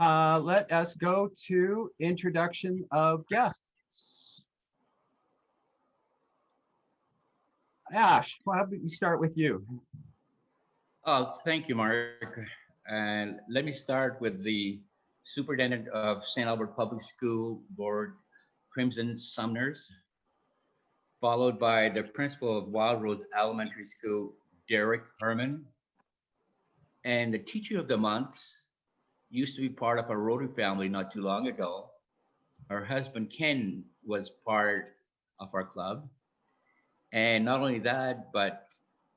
Let us go to introduction of guests. Ash, why don't we start with you? Oh, thank you, Mark. And let me start with the Superintendent of St. Albert Public School Board, Crimson Sumners, followed by the Principal of Wild Rose Elementary School, Derek Herman. And the Teacher of the Month used to be part of our Rotary family not too long ago. Her husband, Ken, was part of our club. And not only that, but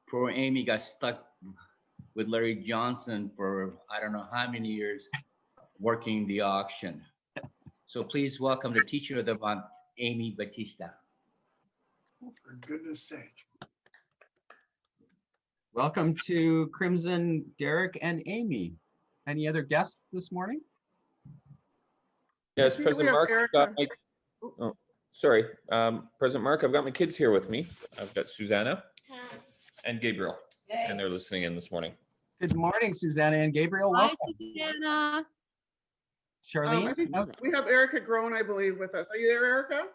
poor Amy got stuck with Larry Johnson for I don't know how many years working the auction. So please welcome the Teacher of the Month, Amy Batista. For goodness sake. Welcome to Crimson, Derek, and Amy. Any other guests this morning? Yes, President Mark. President Mark, I've got my kids here with me. I've got Susanna and Gabriel, and they're listening in this morning. Good morning, Susanna and Gabriel. Welcome. Hi, Susanna. Charlene? I think we have Erica Groen, I believe, with us. Are you there, Erica?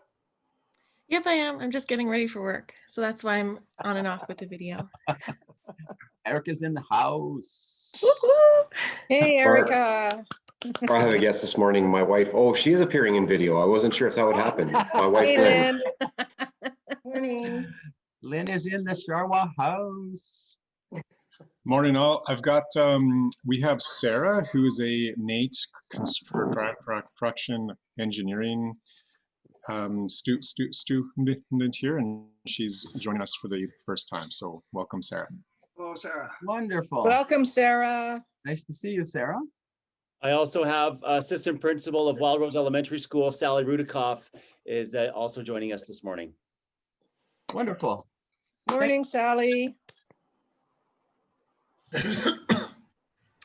Yep, I am. I'm just getting ready for work. So that's why I'm on and off with the video. Erica's in the house. Hey, Erica. I have a guest this morning. My wife. Oh, she is appearing in video. I wasn't sure if that would happen. My wife. Hey, Lynn. Morning. Lynn is in the Charrois house. Morning all. I've got, we have Sarah, who is a NATE construction engineering student here, and she's joining us for the first time. So welcome, Sarah. Hello, Sarah. Wonderful. Welcome, Sarah. Nice to see you, Sarah. I also have Assistant Principal of Wild Rose Elementary School, Sally Rudikoff, is also joining us this morning. Wonderful. Morning, Sally.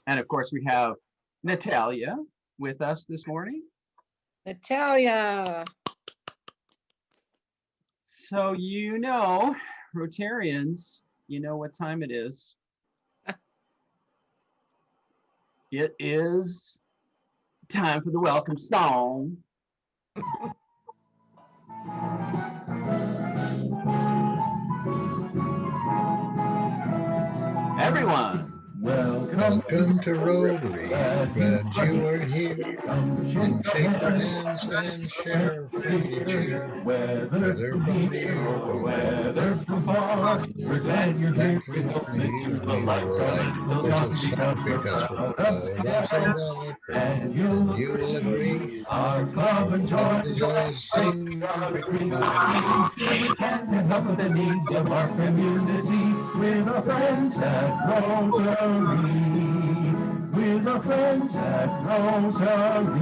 And of course, we have Natalia with us this morning. Natalia. So, you know, Rotarians, you know what time it is. It is time for the welcome song. Everyone. Welcome to Rotary, glad you are here, and shake your hands and share friendly cheer. Whether from near or whether from far, we're glad you're here to help make the life little song because we're proud of St. Albert, and you will agree. Our club enjoys singing. We can help the needs of our community with our friends at Rotary. With our friends at Rotary.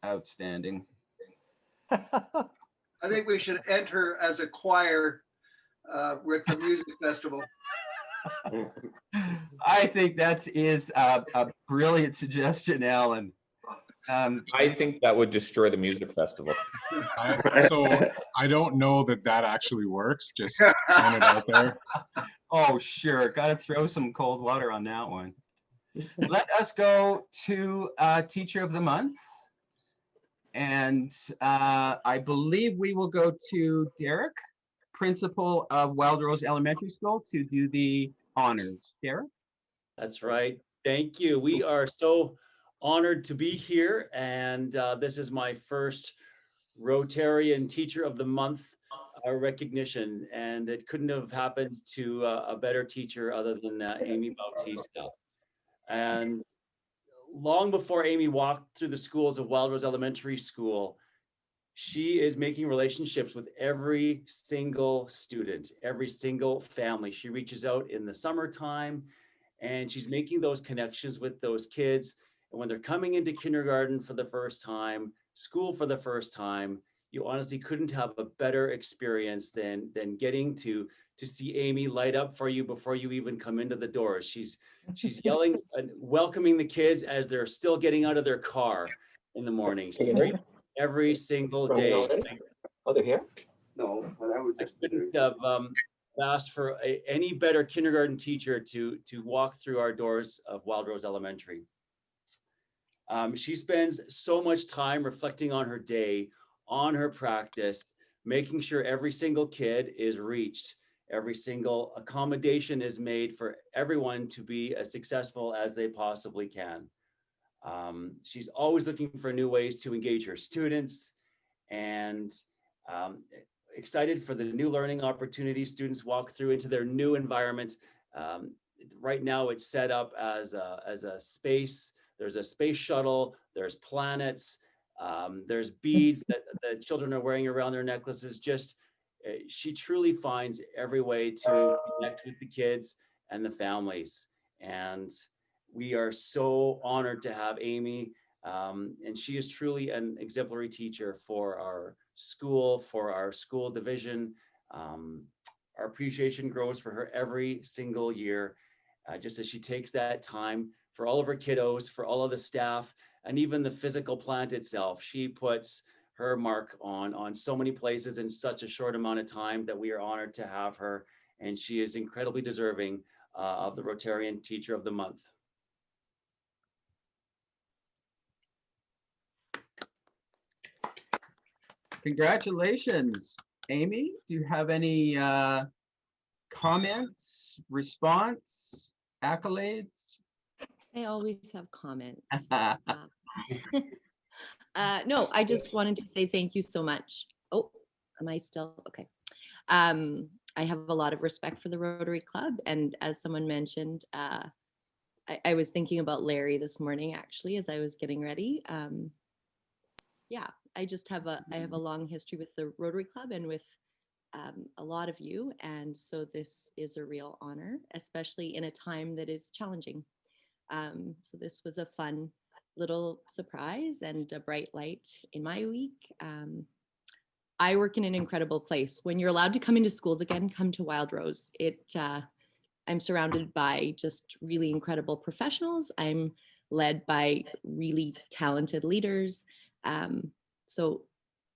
Outstanding. I think we should enter as a choir with the music festival. I think that is a brilliant suggestion, Alan. I think that would destroy the music festival. So I don't know that actually works. Just throwing it out there. Oh, sure. Got to throw some cold water on that one. Let us go to Teacher of the Month. And I believe we will go to Derek, Principal of Wild Rose Elementary School, to do the honors. Derek? That's right. Thank you. We are so honored to be here. And this is my first Rotarian Teacher of the Month recognition, and it couldn't have happened to a better teacher other than Amy Bautista. And long before Amy walked through the schools of Wild Rose Elementary School, she is making relationships with every single student, every single family. She reaches out in the summertime, and she's making those connections with those kids. And when they're coming into kindergarten for the first time, school for the first time, you honestly couldn't have a better experience than getting to see Amy light up for you before you even come into the doors. She's yelling and welcoming the kids as they're still getting out of their car in the morning. Every single day. Oh, they're here? No, I would I couldn't have asked for any better kindergarten teacher to walk through our doors of Wild Rose Elementary. She spends so much time reflecting on her day, on her practice, making sure every single kid is reached, every single accommodation is made for everyone to be as successful as they possibly can. She's always looking for new ways to engage her students, and excited for the new learning opportunities students walk through into their new environment. Right now it's set up as a space. There's a space shuttle, there's planets, there's beads that the children are wearing around their necklaces. Just, she truly finds every way to connect with the kids and the families. And we are so honored to have Amy. And she is truly an exemplary teacher for our school division. Our appreciation grows for her every single year, just as she takes that time for all of her kiddos, for all of the staff, and even the physical plant itself. She puts her mark on so many places in such a short amount of time that we are honored to have her. And she is incredibly deserving of the Rotarian Teacher of the Month. Congratulations, Amy. Do you have any comments, response, accolades? I always have comments. No, I just wanted to say thank you so much. Oh, am I still? Okay. I have a lot of respect for the Rotary Club. And as someone mentioned, I was thinking about Larry this morning, actually, as I was getting ready. Yeah, I have a long history with the Rotary Club and with a lot of you. And so this is a real honor, especially in a time that is challenging. So this was a fun little surprise and a bright light in my week. I work in an incredible place. When you're allowed to come into schools again, come to Wild Rose. I'm surrounded by just really incredible professionals. I'm led by really talented leaders. So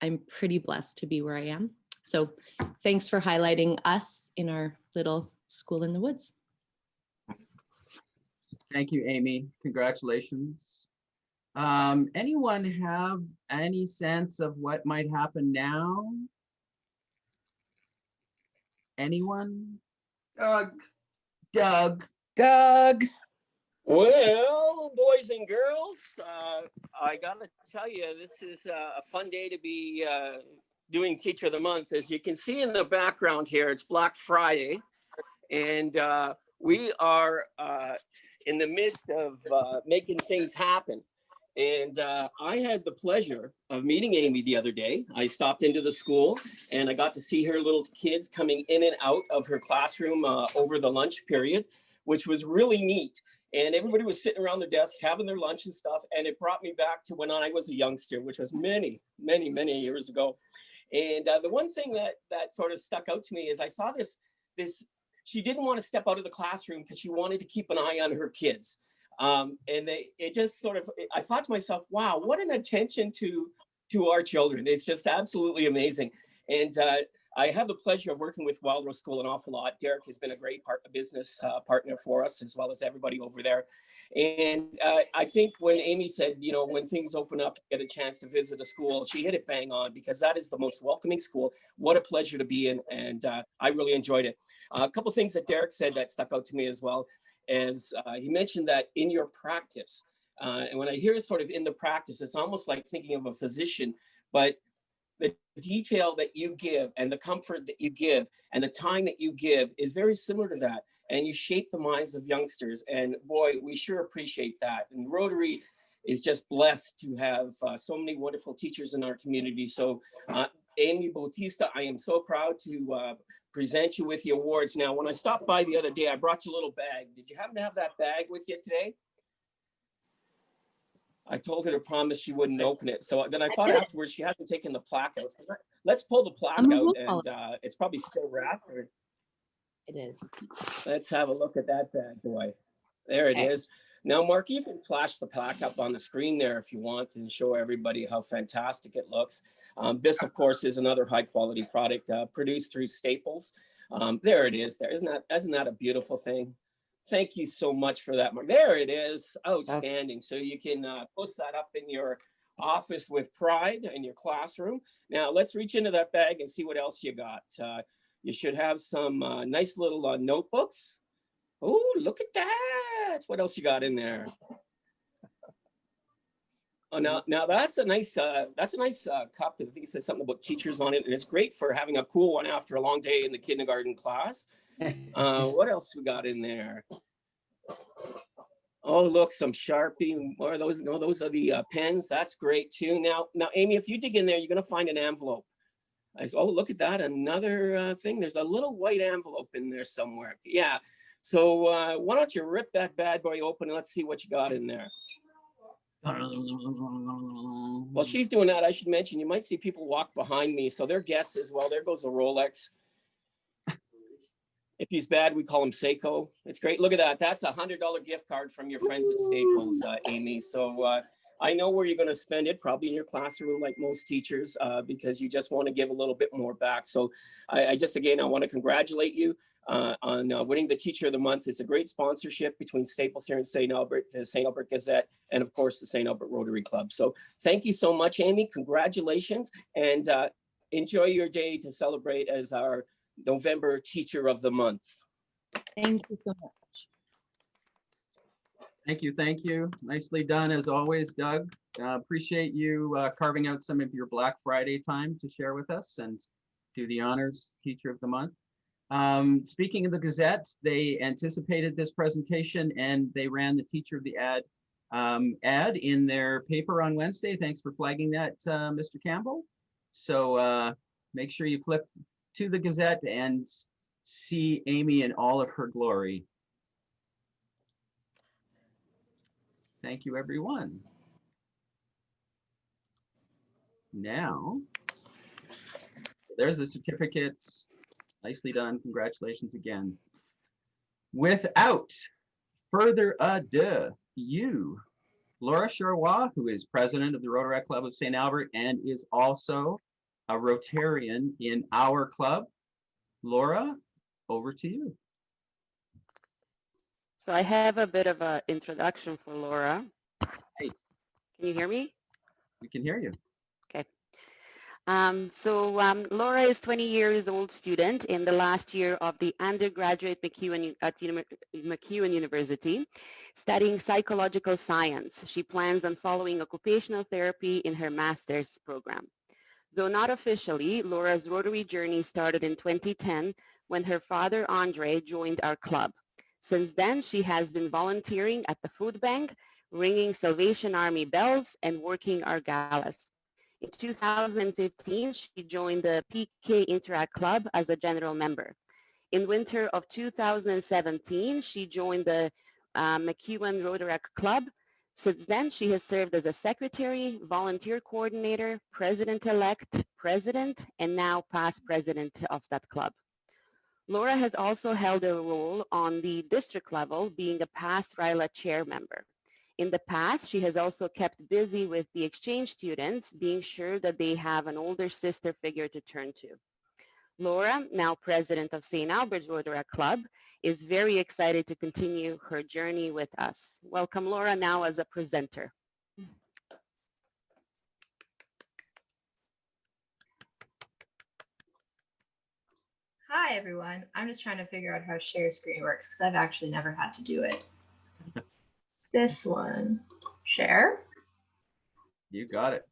I'm pretty blessed to be where I am. So thanks for highlighting us in our little school in the woods. Thank you, Amy. Congratulations. Anyone have any sense of what might happen now? Anyone? Doug. Well, boys and girls, I gotta tell you, this is a fun day to be doing Teacher of the Month. As you can see in the background here, it's Black Friday, and we are in the midst of making things happen. And I had the pleasure of meeting Amy the other day. I stopped into the school and I got to see her little kids coming in and out of her classroom over the lunch period, which was really neat. And everybody was sitting around their desk having their lunch and stuff. And it brought me back to when I was a youngster, which was many, many, many years ago. And the one thing that sort of stuck out to me is I saw this, she didn't want to step out of the classroom because she wanted to keep an eye on her kids. And it just sort of, I thought to myself, wow, what an attention to our children. It's just absolutely amazing. And I have the pleasure of working with Wild Rose School an awful lot. Derek has been a great business partner for us, as well as everybody over there. And I think when Amy said, you know, when things open up, get a chance to visit a school, she hit it bang on, because that is the most welcoming school. What a pleasure to be in. And I really enjoyed it. A couple of things that Derek said that stuck out to me as well, as he mentioned that in your practice, and when I hear it sort of in the practice, it's almost like thinking of a physician, but the detail that you give and the comfort that you give and the time that you give is very similar to that. And you shape the minds of youngsters. And boy, we sure appreciate that. And Rotary is just blessed to have so many wonderful teachers in our community. So Amy Bautista, I am so proud to present you with the awards. Now, when I stopped by the other day, I brought you a little bag. Did you happen to have that bag with you today? I told her to promise she wouldn't open it. So then I thought afterwards she hasn't taken the plaque out. So let's pull the plaque out, and it's probably still wrapped. Or... It is. Let's have a look at that bad boy. There it is. Now, Mark, you can flash the plaque up on the screen there if you want and show everybody how fantastic it looks. This, of course, is another high quality product produced through Staples. There it is. There isn't that a beautiful thing? Thank you so much for that, Mark. There it is. Outstanding. So you can post that up in your office with pride in your classroom. Now let's reach into that bag and see what else you got. You should have some nice little notebooks. Oh, look at that. What else you got in there? Oh, now that's a nice cup. I think it says something about teachers on it, and it's great for having a cool one after a long day in the kindergarten class. What else we got in there? Oh, look, some Sharpie. What are those? No, those are the pens. That's great too. Now, Amy, if you dig in there, you're gonna find an envelope. Oh, look at that, another thing. There's a little white envelope in there somewhere. Yeah. So why don't you rip that bad boy open and let's see what you got in there. While she's doing that, I should mention you might see people walk behind me, so they're guesses. Well, there goes a Rolex. If he's bad, we call him Seiko. It's great. Look at that. That's a $100 gift card from your friends at Staples, Amy. So I know where you're going to spend it, probably in your classroom, like most teachers, because you just want to give a little bit more back. So I want to congratulate you on winning the Teacher of the Month. It's a great sponsorship between Staples here in St. Albert, the St. Albert Gazette, and of course the St. Albert Rotary Club. So thank you so much, Amy. Congratulations, and enjoy your day to celebrate as our November Teacher of the Month. Thank you so much. Thank you, thank you. Nicely done as always, Doug. Appreciate you carving out some of your Black Friday time to share with us and do the honors Teacher of the Month. Speaking of the Gazette, they anticipated this presentation and they ran the Teacher of the ad in their paper on Wednesday. Thanks for flagging that, Mr. Campbell. So make sure you flip to the Gazette and see Amy in all of her glory. Thank you, everyone. Now, there's the certificates. Nicely done. Congratulations again. Without further ado, Laura Charrois, who is president of the Rotaract Club of St. Albert and is also a Rotarian in our club. Laura, over to you. So I have a bit of an introduction for Laura. Nice. Can you hear me? We can hear you. Okay. Laura is 20 years old student in the last year of the undergraduate MacEwan University, studying psychological science. She plans on following occupational therapy in her master's program. Though not officially, Laura's Rotary journey started in 2010 when her father, Andre, joined our club. Since then, she has been volunteering at the food bank, ringing Salvation Army bells, and working our galas. In 2015, she joined the PK Interact Club as a general member. In winter of 2017, she joined the MacEwan Rotaract Club. Since then, she has served as a secretary, volunteer coordinator, president-elect, president, and now past president of that club. Laura has also held a role on the district level, being a past RILA chair member. In the past, she has also kept busy with the exchange students, being sure that they have an older sister figure to turn to. Laura, now president of St. Albert's Rotaract Club, is very excited to continue her journey with us. Welcome, Laura, now as a presenter. Hi, everyone. I'm just trying to figure out how share screen works because I've actually never had to do it. This one, share. You got it.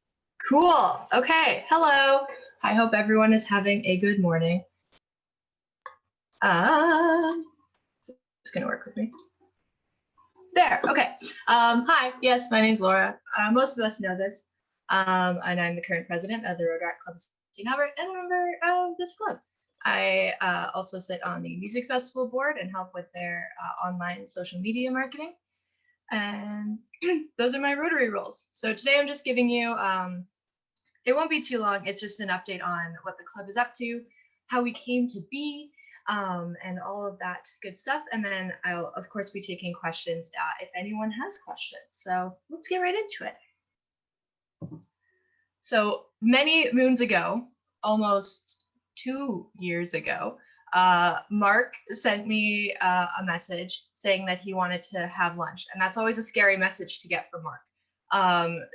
Cool. Okay. Hello. I hope everyone is having a good morning. It's going to work with me. There. Okay. Hi. Yes, my name's Laura. Most of us know this. And I'm the current president of the Rotaract Club of St. Albert and a member of this club. I also sit on the music festival board and help with their online social media marketing. And those are my Rotary roles. So today I'm just giving you, it won't be too long. It's just an update on what the club is up to, how we came to be, and all of that good stuff. And then I'll, of course, be taking questions if anyone has questions. So let's get right into it. So many moons ago, almost 2 years ago, Mark sent me a message saying that he wanted to have lunch, and that's always a scary message to get from Mark.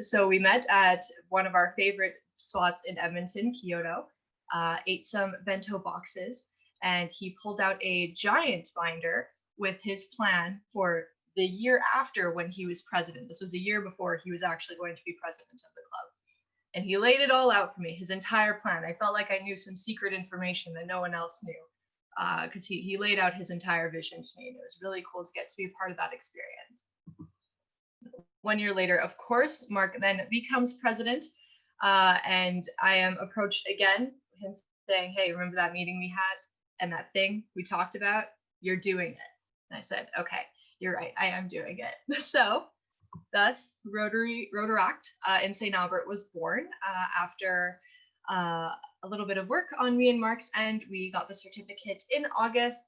So we met at one of our favorite spots in Edmonton, Kyoto, ate some bento boxes, and he pulled out a giant binder with his plan for the year after when he was president. This was a year before he was actually going to be president of the club. And he laid it all out for me, his entire plan. I felt like I knew some secret information that no one else knew, because he laid out his entire vision to me. And it was really cool to get to be a part of that experience. 1 year later, of course, Mark then becomes president, and I am approached again, him saying, hey, remember that meeting we had and that thing we talked about? You're doing it. And I said, okay, you're right, I am doing it. So thus, Rotaract in St. Albert was born after a little bit of work on me and Mark's end. We got the certificate in August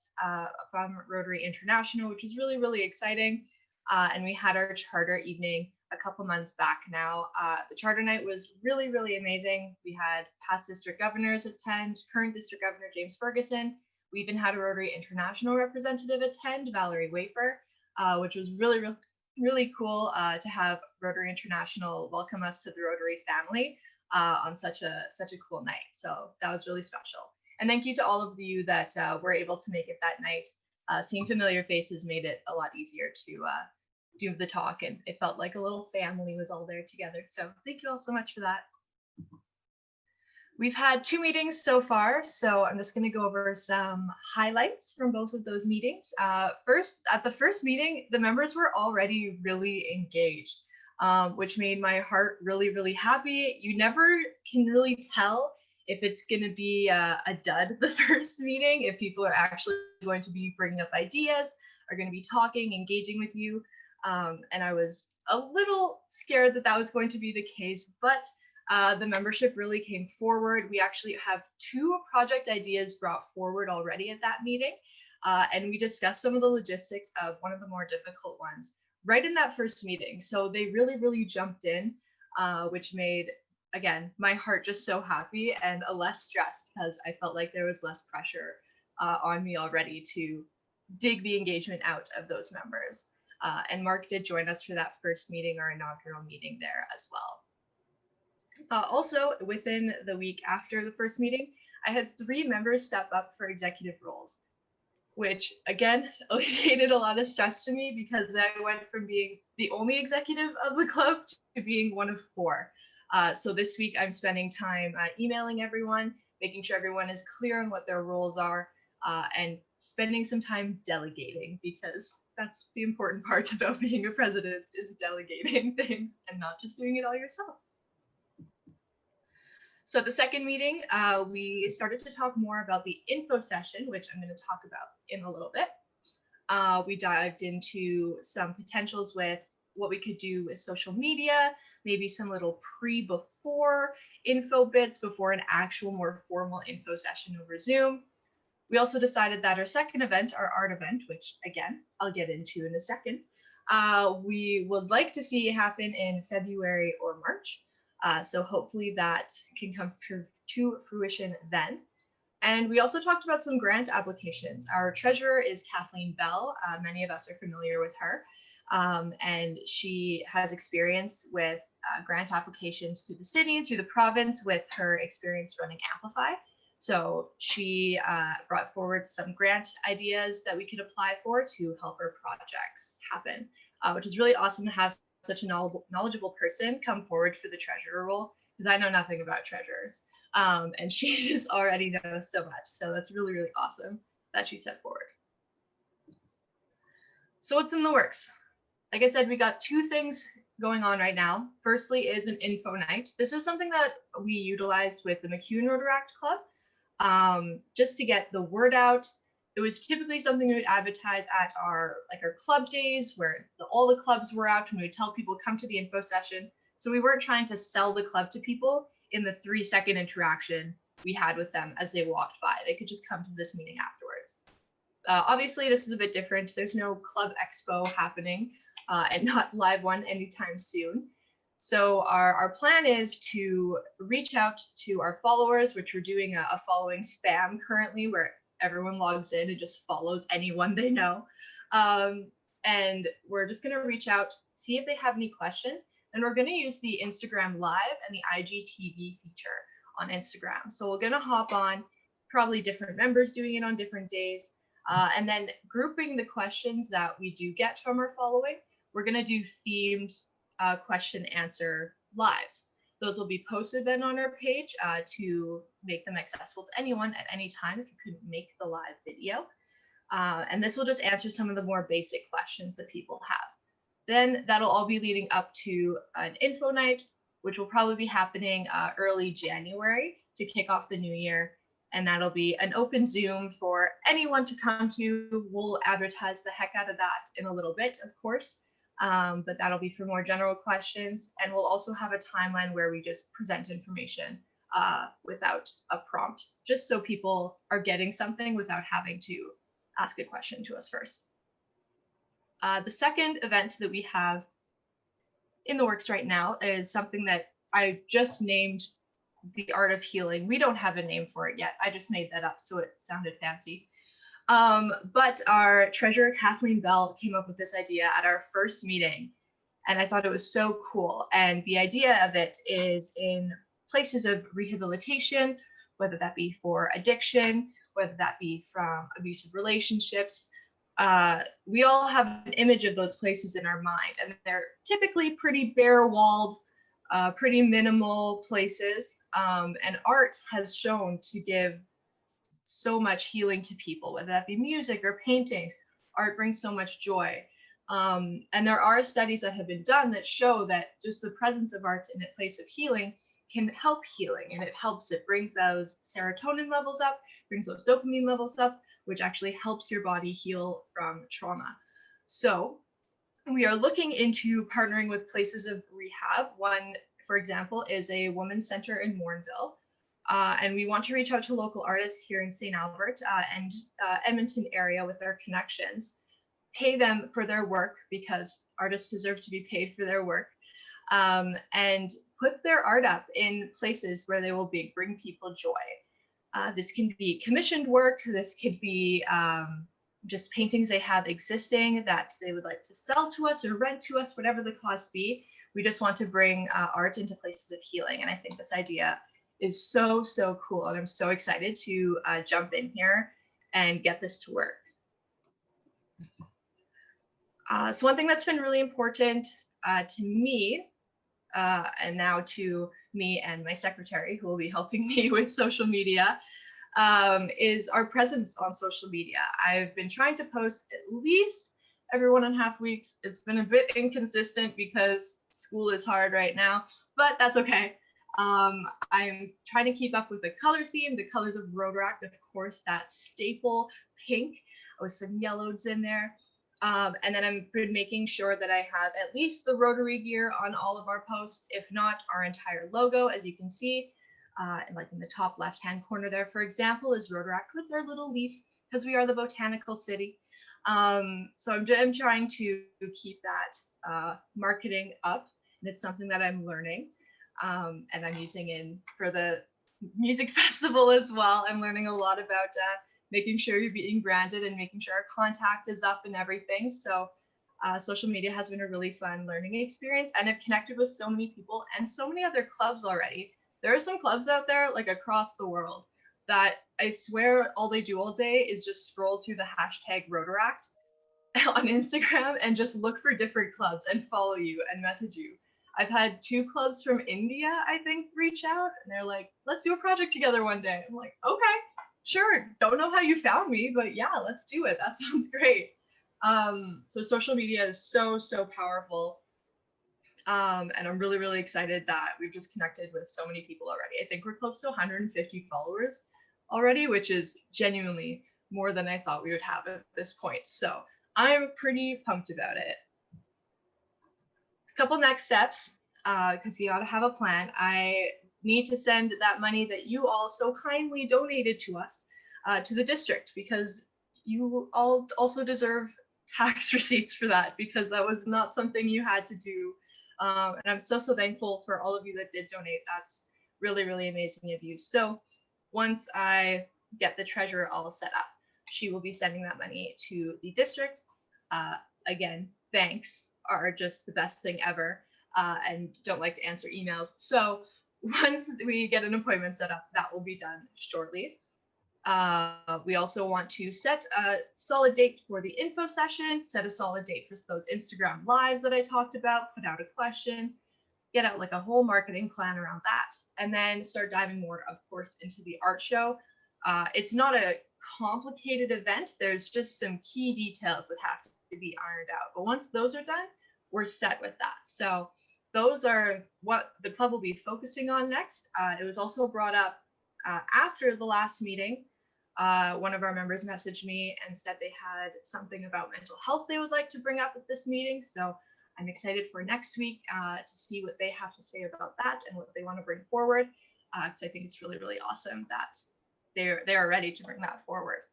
from Rotary International, which was really, really exciting. And we had our charter evening a couple months back now. The charter night was really, really amazing. We had past district governors attend, current district governor James Ferguson. We even had a Rotary International representative attend, Valerie Wafer, which was really, really, really cool to have Rotary International welcome us to the Rotary family on such a cool night. So that was really special. And thank you to all of you that were able to make it that night. Seeing familiar faces made it a lot easier to do the talk, and it felt like a little family was all there together. So thank you all so much for that. We've had 2 meetings so far, so I'm just going to go over some highlights from both of those meetings. First, at the first meeting, the members were already really engaged, which made my heart really, really happy. You never can really tell if it's going to be a dud the first meeting, if people are actually going to be bringing up ideas, are going to be talking, engaging with you. And I was a little scared that that was going to be the case, but the membership really came forward. We actually have 2 project ideas brought forward already at that meeting, and we discussed some of the logistics of one of the more difficult ones right in that first meeting. So they really, really jumped in, which made, again, my heart just so happy and less stressed, because I felt like there was less pressure on me already to dig the engagement out of those members. And Mark did join us for that first meeting, our inaugural meeting there as well. Also, within the week after the first meeting, I had 3 members step up for executive roles, which again alleviated a lot of stress to me, because I went from being the only executive of the club to being one of 4. So this week I'm spending time emailing everyone, making sure everyone is clear on what their roles are, and spending some time delegating, because that's the important part about being a president, is delegating things and not just doing it all yourself. So the second meeting, we started to talk more about the info session, which I'm going to talk about in a little bit. We dived into some potentials with what we could do with social media, maybe some little pre-before info bits before an actual more formal info session over Zoom. We also decided that our second event, our art event, which again, I'll get into in a second, we would like to see happen in February or March. So hopefully that can come to fruition then. And we also talked about some grant applications. Our treasurer is Kathleen Bell. Many of us are familiar with her. And she has experience with grant applications through the city and through the province with her experience running Amplify. So she brought forward some grant ideas that we could apply for to help our projects happen, which is really awesome to have such a knowledgeable person come forward for the treasurer role, because I know nothing about treasurers, and she just already knows so much. So that's really, really awesome that she stepped forward. So what's in the works? Like I said, we got 2 things going on right now. Firstly is an info night. This is something that we utilized with the McEwen Rotaract Club, just to get the word out. It was typically something we would advertise at our club days, where all the clubs were out, and we would tell people come to the info session. So we weren't trying to sell the club to people in the 3-second interaction we had with them as they walked by. They could just come to this meeting afterwards. Obviously, this is a bit different. There's no club expo happening, and not live one anytime soon. So our plan is to reach out to our followers, which we're doing a following spam currently, where everyone logs in and just follows anyone they know. And we're just going to reach out, see if they have any questions. And we're going to use the Instagram Live and the IGTV feature on Instagram. So we're going to hop on, probably different members doing it on different days, and then grouping the questions that we do get from our following. We're going to do themed question answer lives. Those will be posted then on our page to make them accessible to anyone at any time if you couldn't make the live video. And this will just answer some of the more basic questions that people have. Then that'll all be leading up to an info night, which will probably be happening early January to kick off the new year. And that'll be an open Zoom for anyone to come to. We'll advertise the heck out of that in a little bit, of course. But that'll be for more general questions. And we'll also have a timeline where we just present information without a prompt, just so people are getting something without having to ask a question to us first. The second event that we have in the works right now is something that I just named the Art of Healing. We don't have a name for it yet. I just made that up so it sounded fancy. But our treasurer, Kathleen Bell, came up with this idea at our first meeting, and I thought it was so cool. And the idea of it is in places of rehabilitation, whether that be for addiction, whether that be from abusive relationships. We all have an image of those places in our mind, and they're typically pretty bare-walled, pretty minimal places. And art has shown to give so much healing to people, whether that be music or paintings. Art brings so much joy. And there are studies that have been done that show that just the presence of art in a place of healing can help healing, and it brings those serotonin levels up, brings those dopamine levels up, which actually helps your body heal from trauma. So we are looking into partnering with places of rehab. One, for example, is a women's center in Morinville. And we want to reach out to local artists here in St. Albert and Edmonton area with their connections, pay them for their work because artists deserve to be paid for their work, and put their art up in places where they will bring people joy. This can be commissioned work. This could be just paintings they have existing that they would like to sell to us or rent to us, whatever the cost be. We just want to bring art into places of healing. And I think this idea is so, so cool. And I'm so excited to jump in here and get this to work. So one thing that's been really important to me, and now to me and my secretary, who will be helping me with social media, is our presence on social media. I've been trying to post at least every 1.5 weeks. It's been a bit inconsistent because school is hard right now, but that's okay. I'm trying to keep up with the color theme, the colors of Rotaract, of course, that staple pink with some yellows in there. And then I've been making sure that I have at least the Rotary gear on all of our posts, if not our entire logo, as you can see. And like in the top left-hand corner there, for example, is Rotaract with their little leaf, because we are the botanical city. So I'm trying to keep that marketing up, and it's something that I'm learning. And I'm using for the music festival as well. I'm learning a lot about making sure you're being branded and making sure our contact is up and everything. So social media has been a really fun learning experience, and I've connected with so many people and so many other clubs already. There are some clubs out there like across the world that I swear all they do all day is just scroll through the hashtag Rotaract on Instagram and just look for different clubs and follow you and message you. I've had 2 clubs from India, I think, reach out, and they're like, let's do a project together one day. I'm like, okay, sure. Don't know how you found me, but yeah, let's do it. That sounds great. So social media is so, so powerful. And I'm really, really excited that we've just connected with so many people already. I think we're close to 150 followers already, which is genuinely more than I thought we would have at this point. So I'm pretty pumped about it. Couple next steps, because you ought to have a plan. I need to send that money that you all so kindly donated to us to the district, because you all also deserve tax receipts for that, because that was not something you had to do. And I'm so, so thankful for all of you that did donate. That's really, really amazing of you. So once I get the treasurer all set up. She will be sending that money to the district. Again, banks are just the best thing ever and don't like to answer emails. So once we get an appointment set up, that will be done shortly. We also want to set a solid date for the info session, set a solid date for those Instagram lives that I talked about, put out a question, get out like a whole marketing plan around that, and then start diving more, of course, into the art show. It's not a complicated event. There's just some key details that have to be ironed out. But once those are done, we're set with that. So those are what the club will be focusing on next. It was also brought up after the last meeting. One of our members messaged me and said they had something about mental health they would like to bring up at this meeting. So I'm excited for next week to see what they have to say about that and what they want to bring forward. Because I think it's really, really awesome that they are ready to bring that forward.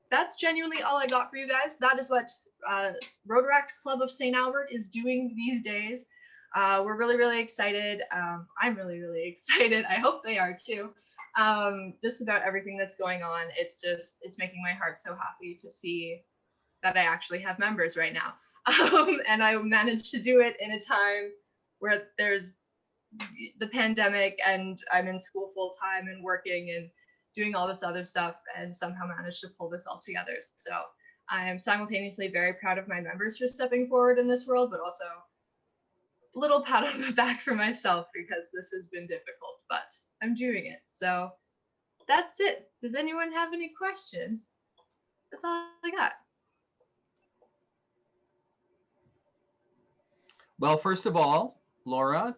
That's genuinely all I got for you guys. That is what Rotaract Club of St. Albert is doing these days. We're really, really excited. I'm really, really excited. I hope they are too. Just about everything that's going on. It's making my heart so happy to see that I actually have members right now. And I managed to do it in a time where there's the pandemic and I'm in school full time and working and doing all this other stuff, and somehow managed to pull this all together. So I am simultaneously very proud of my members for stepping forward in this world, but also a little pat on the back for myself because this has been difficult, but I'm doing it. So that's it. Does anyone have any questions? That's all I got. Well, first of all, Laura,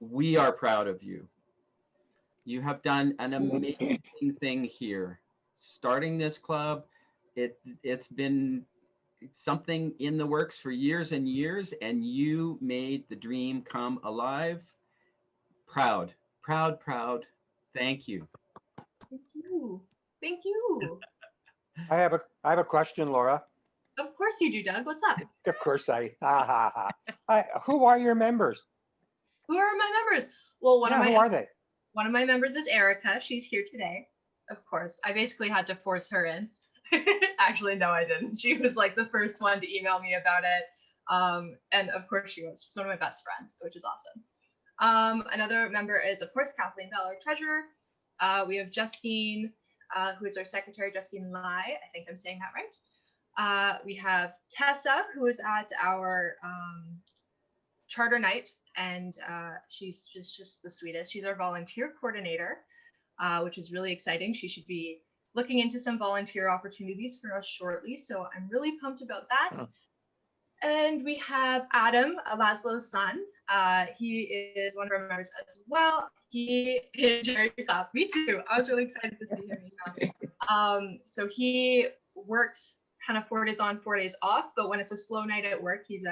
we are proud of you. You have done an amazing thing here. Starting this club, it's been something in the works for years and years, and you made the dream come alive. Proud, proud, proud. Thank you. Thank you. Thank you. I have a question, Laura. Of course you do, Doug. What's up? Of course who are your members? Who are my members? Well, who are they? One of my members is Erica. She's here today. Of course. I basically had to force her in. Actually, no, I didn't. She was like the first one to email me about it. And of course she was. She's one of my best friends, which is awesome. Another member is, of course, Kathleen Bell, our treasurer. We have Justine, who is our secretary, Justine Lai. I think I'm saying that right. We have Tessa, who is at our charter night, and she's just the sweetest. She's our volunteer coordinator, which is really exciting. She should be looking into some volunteer opportunities for us shortly, so I'm really pumped about that. And we have Adam, Laszlo's son. He is one of our members as well. He is Jerry Club. Me too. I was really excited to see him. So he works kind of 4 days on, 4 days off, but when it's a slow night at work, he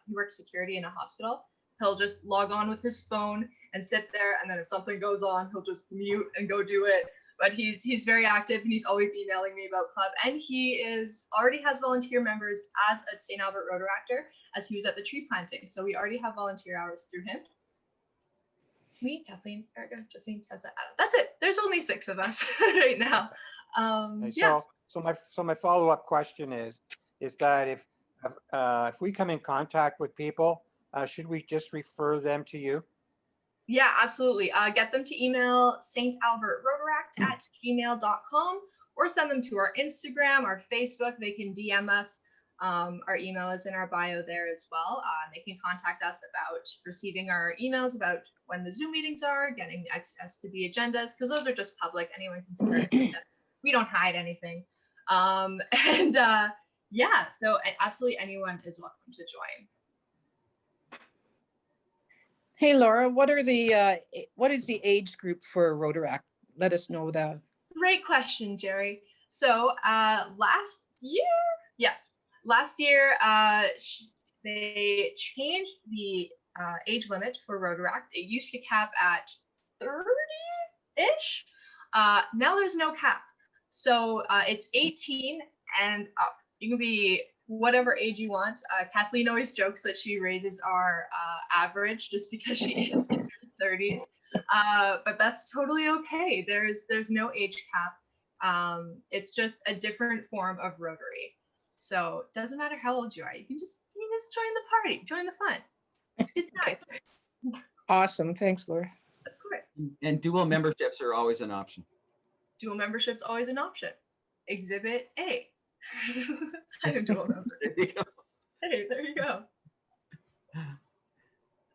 works security in a hospital. He'll just log on with his phone and sit there, and then if something goes on, he'll just mute and go do it. But he's very active, and he's always emailing me about club. And he already has volunteer members as a St. Albert Rotaractor, as he was at the tree planting. So we already have volunteer hours through him. Me, Kathleen, Erica, Justine, Tessa, Adam. That's it. There's only 6 of us right now. Yeah. So my follow-up question is that if we come in contact with people, should we just refer them to you? Yeah, absolutely. Get them to email stalbertrotaract@gmail.com or send them to our Instagram, our Facebook. They can DM us. Our email is in our bio there as well. They can contact us about receiving our emails about when the Zoom meetings are, getting access to the agendas, because those are just public. Anyone can see our agenda. We don't hide anything. Yeah, so absolutely anyone is welcome to join. Hey, Laura, what is the age group for Rotaract? Let us know that. Great question, Jerry. So last year, they changed the age limit for Rotaract. It used to cap at 30-ish. Now there's no cap. So it's 18 and up. You can be whatever age you want. Kathleen always jokes that she raises our average just because she is in her 30s. But that's totally okay. There's no age cap. It's just a different form of Rotary. So it doesn't matter how old you are. You can just join the party, join the fun. It's a good time. Awesome. Thanks, Laura. Of course. And dual memberships are always an option. Dual membership's always an option. Exhibit A. I'm a dual member. There you go. Hey, there you go.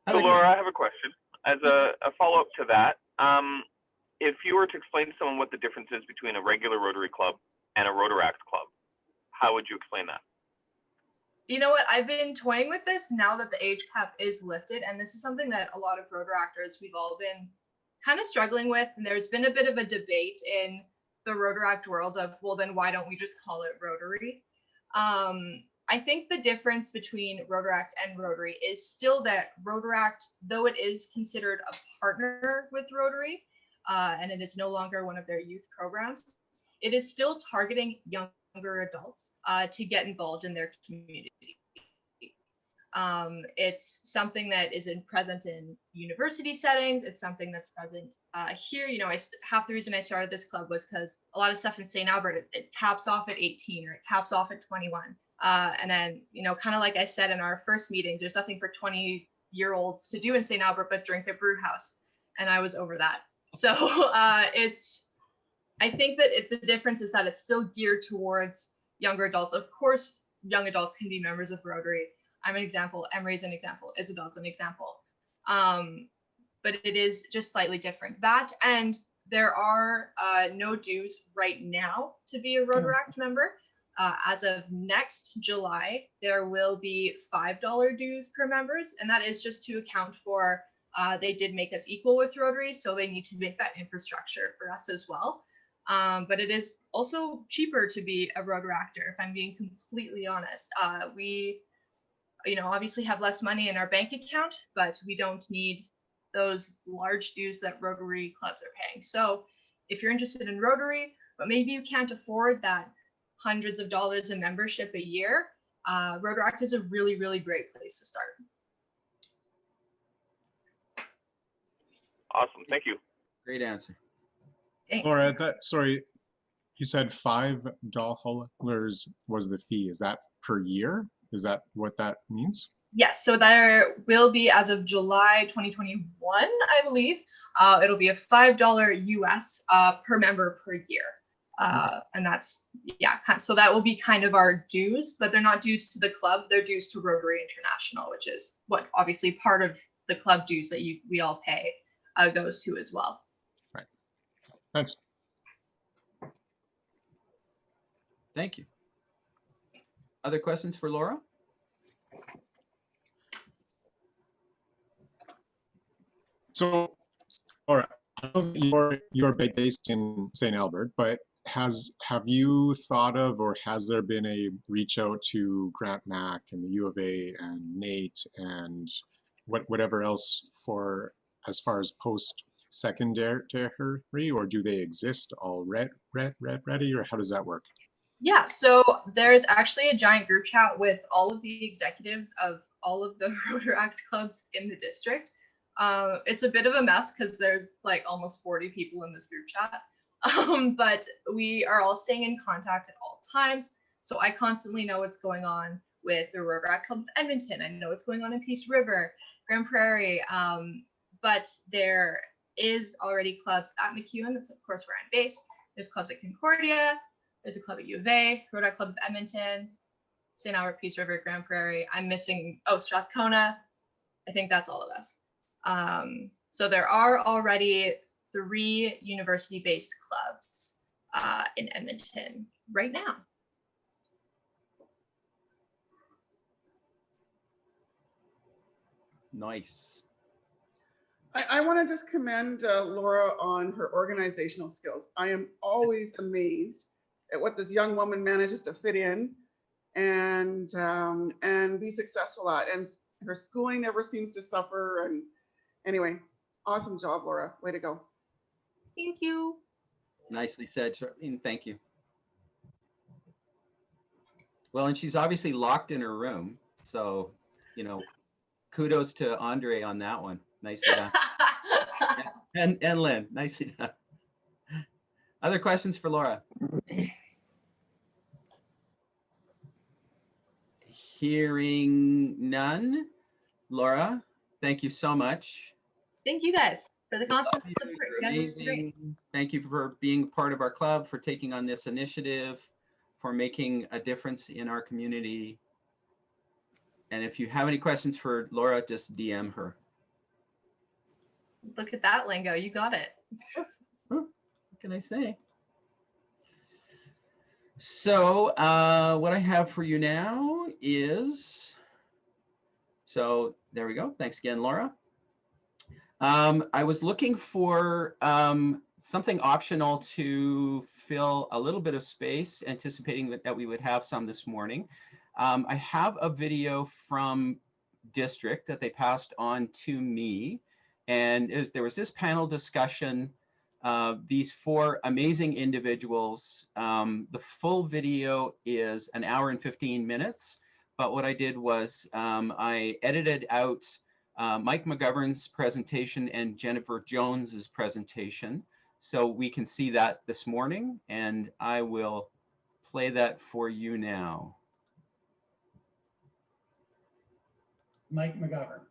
So Laura, I have a question. As a follow-up to that, if you were to explain to someone what the difference is between a regular Rotary Club and a Rotaract Club, how would you explain that? You know what? I've been toying with this now that the age cap is lifted, and this is something that a lot of Rotaractors, we've all been kind of struggling with. And there's been a bit of a debate in the Rotaract world of, well, then why don't we just call it Rotary? I think the difference between Rotaract and Rotary is still that Rotaract, though it is considered a partner with Rotary, and it is no longer one of their youth programs, it is still targeting younger adults to get involved in their community. It's something that isn't present in university settings. It's something that's present here. You know, half the reason I started this club was because a lot of stuff in St. Albert, it caps off at 18 or it caps off at 21. And then, you know, kind of like I said in our first meetings, there's nothing for 20-year-olds to do in St. Albert but drink at brew house. And I was over that. So I think that the difference is that it's still geared towards younger adults. Of course, young adults can be members of Rotary. I'm an example. Emery's an example. Isabel's an example. But it is just slightly different. That, and there are no dues right now to be a Rotaract member. As of next July, there will be $5 dues per members, and that is just to account for they did make us equal with Rotary, so they need to make that infrastructure for us as well. But it is also cheaper to be a Rotaractor, if I'm being completely honest. We, you know, obviously have less money in our bank account, but we don't need those large dues that Rotary clubs are paying. So if you're interested in Rotary, but maybe you can't afford that hundreds of dollars in membership a year, Rotaract is a really, really great place to start. Awesome. Thank you. Great answer. Thanks. Laura, sorry, you said $5 was the fee. Is that per year? Is that what that means? Yes, so there will be, as of July 2021, I believe, it'll be a $5 US per member per year. And that's, yeah, so that will be kind of our dues, but they're not dues to the club, they're dues to Rotary International, which is what obviously part of the club dues that we all pay goes to as well. Right. Thanks. Thank you. Other questions for Laura? So, Laura, I know you're based in St. Albert, but have you thought of, or has there been a reach out to Grant Mac and the U of A and Nate and whatever else for as far as post-secondary, or do they exist already, or how does that work? Yeah, so there's actually a giant group chat with all of the executives of all of the Rotaract clubs in the district. It's a bit of a mess because there's like almost 40 people in this group chat. But we are all staying in contact at all times. So I constantly know what's going on with the Rotaract Club of Edmonton. I know what's going on in Peace River, Grand Prairie. But there is already clubs at MacEwan. That's of course where I'm based. There's clubs at Concordia. There's a club at U of A, Rotaract Club of Edmonton, St. Albert, Peace River, Grand Prairie. I'm missing, Strathcona. I think that's all of us. So there are already 3 university-based clubs in Edmonton right now. Nice. I want to just commend Laura on her organizational skills. I am always amazed at what this young woman manages to fit in and be successful at. And her schooling never seems to suffer. And anyway, awesome job, Laura. Way to go. Thank you. Nicely said, Charlene. Thank you. Well, and she's obviously locked in her room. So, you know, kudos to Andre on that one. Nicely done. And Lynn, nicely done. Other questions for Laura? Hearing none. Laura, thank you so much. Thank you guys for the constant You, support. you're You guys are great. amazing. Thank you for being part of our club, for taking on this initiative, for making a difference in our community. And if you have any questions for Laura, just DM her. Look at that lingo. You got it. What can I say? So what I have for you now is, so there we go. Thanks again, Laura. I was looking for something optional to fill a little bit of space, anticipating that we would have some this morning. I have a video from district that they passed on to me, and there was this panel discussion. These four amazing individuals. The full video is 1 hour and 15 minutes, but what I did was I edited out Mike McGovern's presentation and Jennifer Jones's presentation, so we can see that this morning, and I will play that for you now. Mike McGovern.